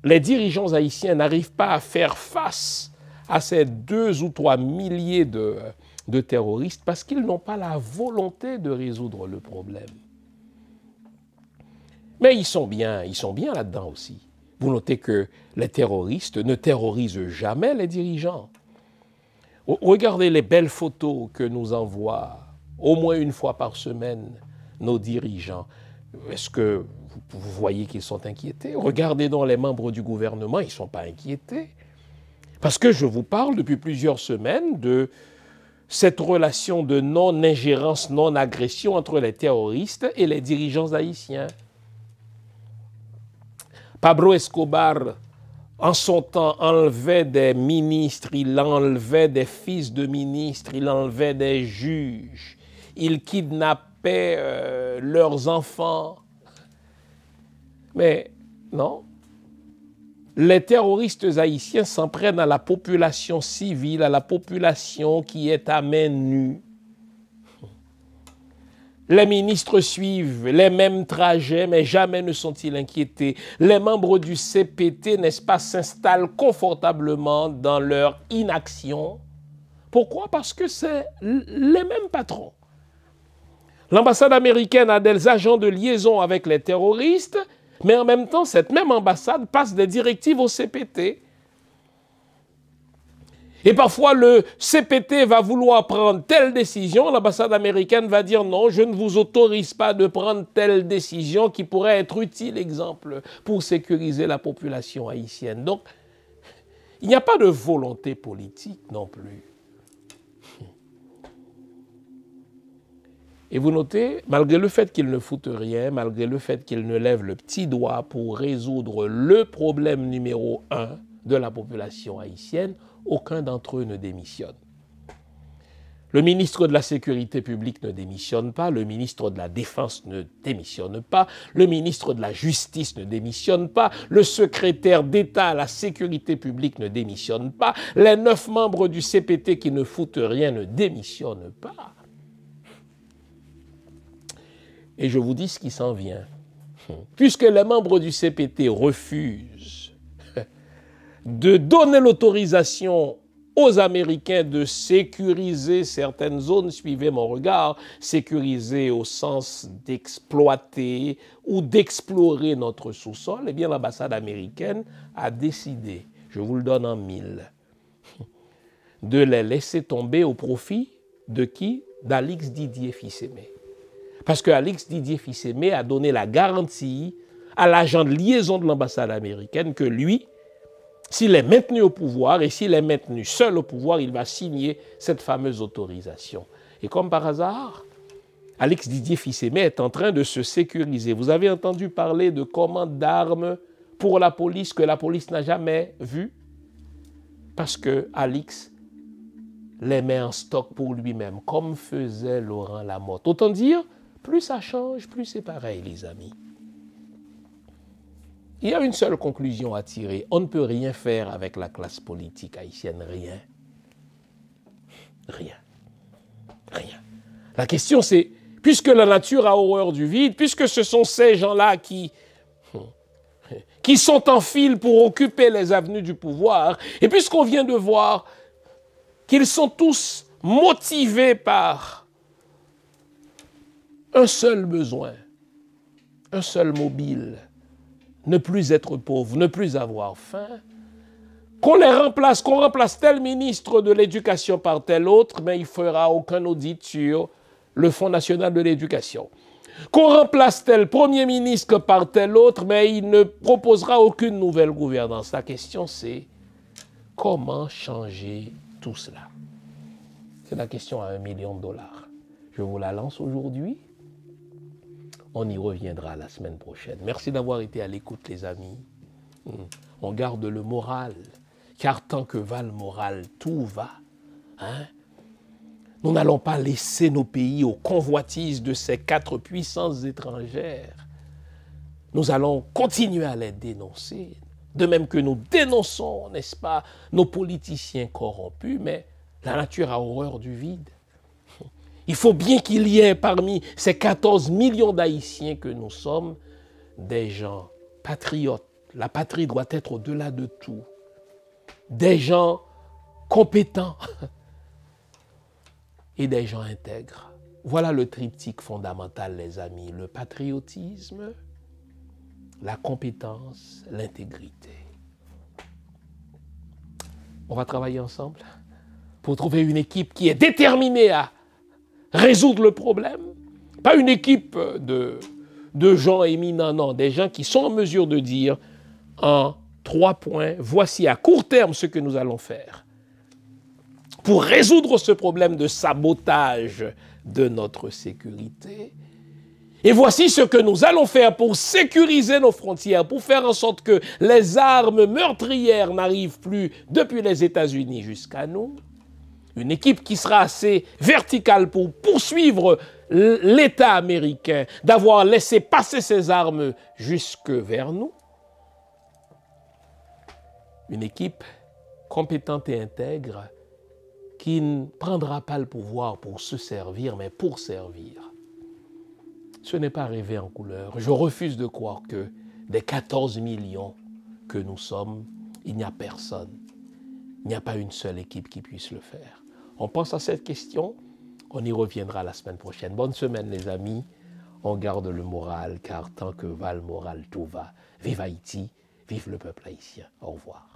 Les dirigeants haïtiens n'arrivent pas à faire face à ces 2 ou 3 milliers de terroristes parce qu'ils n'ont pas la volonté de résoudre le problème. Mais ils sont bien là-dedans aussi. Vous notez que les terroristes ne terrorisent jamais les dirigeants. Regardez les belles photos que nous envoient au moins une fois par semaine nos dirigeants. Est-ce que vous voyez qu'ils sont inquiétés? Regardez donc les membres du gouvernement, ils ne sont pas inquiétés. Parce que je vous parle depuis plusieurs semaines de cette relation de non-ingérence, non-agression entre les terroristes et les dirigeants haïtiens. Pablo Escobar, en son temps, enlevait des ministres, il enlevait des fils de ministres, il enlevait des juges, il kidnappait leurs enfants. Mais non, les terroristes haïtiens s'en prennent à la population civile, à la population qui est à main nue. Les ministres suivent les mêmes trajets, mais jamais ne sont-ils inquiétés. Les membres du CPT, n'est-ce pas, s'installent confortablement dans leur inaction. Pourquoi? Parce que c'est les mêmes patrons. L'ambassade américaine a des agents de liaison avec les terroristes, mais en même temps, cette même ambassade passe des directives au CPT. Et parfois, le CPT va vouloir prendre telle décision, l'ambassade américaine va dire non, je ne vous autorise pas de prendre telle décision qui pourrait être utile, exemple, pour sécuriser la population haïtienne. Donc, il n'y a pas de volonté politique non plus. Et vous notez, malgré le fait qu'ils ne foutent rien, malgré le fait qu'ils ne lèvent le petit doigt pour résoudre le problème numéro 1 de la population haïtienne, aucun d'entre eux ne démissionne. Le ministre de la Sécurité publique ne démissionne pas, le ministre de la Défense ne démissionne pas, le ministre de la Justice ne démissionne pas, le secrétaire d'État à la Sécurité publique ne démissionne pas, les 9 membres du CPT qui ne foutent rien ne démissionnent pas. Et je vous dis ce qui s'en vient. Puisque les membres du CPT refusent de donner l'autorisation aux Américains de sécuriser certaines zones, suivez mon regard, sécuriser au sens d'exploiter ou d'explorer notre sous-sol, eh bien l'ambassade américaine a décidé, je vous le donne en 1000, de les laisser tomber au profit de qui? d'Alix Didier Fils-Aimé. Parce que Alix Didier Fils-Aimé a donné la garantie à l'agent de liaison de l'ambassade américaine que lui, s'il est maintenu au pouvoir et s'il est maintenu seul au pouvoir, il va signer cette fameuse autorisation. Et comme par hasard, Alix Didier Fils-Aimé est en train de se sécuriser. Vous avez entendu parler de commandes d'armes pour la police que la police n'a jamais vues? Parce que Alix les met en stock pour lui-même, comme faisait Laurent Lamotte. Autant dire, plus ça change, plus c'est pareil, les amis. Il y a une seule conclusion à tirer. On ne peut rien faire avec la classe politique haïtienne, rien. Rien. Rien. La question c'est, puisque la nature a horreur du vide, puisque ce sont ces gens-là qui sont en file pour occuper les avenues du pouvoir, et puisqu'on vient de voir qu'ils sont tous motivés par un seul besoin, un seul mobile, ne plus être pauvre, ne plus avoir faim, qu'on remplace tel ministre de l'Éducation par tel autre, mais il ne fera aucun audit sur le Fonds national de l'éducation. Qu'on remplace tel Premier ministre par tel autre, mais il ne proposera aucune nouvelle gouvernance. La question c'est, comment changer tout cela? C'est la question à $1 million. Je vous la lance aujourd'hui. On y reviendra la semaine prochaine. Merci d'avoir été à l'écoute, les amis. On garde le moral, car tant que va le moral, tout va. Hein? Nous n'allons pas laisser nos pays aux convoitises de ces 4 puissances étrangères. Nous allons continuer à les dénoncer, de même que nous dénonçons, n'est-ce pas, nos politiciens corrompus, mais la nature a horreur du vide. Il faut bien qu'il y ait parmi ces 14 millions d'Haïtiens que nous sommes, des gens patriotes. La patrie doit être au-delà de tout. Des gens compétents et des gens intègres. Voilà le triptyque fondamental, les amis. Le patriotisme, la compétence, l'intégrité. On va travailler ensemble pour trouver une équipe qui est déterminée à résoudre le problème. Pas une équipe de gens éminents, non. Des gens qui sont en mesure de dire en 3 points, voici à court terme ce que nous allons faire pour résoudre ce problème de sabotage de notre sécurité. Et voici ce que nous allons faire pour sécuriser nos frontières, pour faire en sorte que les armes meurtrières n'arrivent plus depuis les États-Unis jusqu'à nous. Une équipe qui sera assez verticale pour poursuivre l'État américain d'avoir laissé passer ses armes jusque vers nous. Une équipe compétente et intègre qui ne prendra pas le pouvoir pour se servir, mais pour servir. Ce n'est pas rêver en couleur. Je refuse de croire que des 14 millions que nous sommes, il n'y a personne. Il n'y a pas une seule équipe qui puisse le faire. On pense à cette question, on y reviendra la semaine prochaine. Bonne semaine les amis, on garde le moral, car tant que va le moral, tout va. Vive Haïti, vive le peuple haïtien. Au revoir.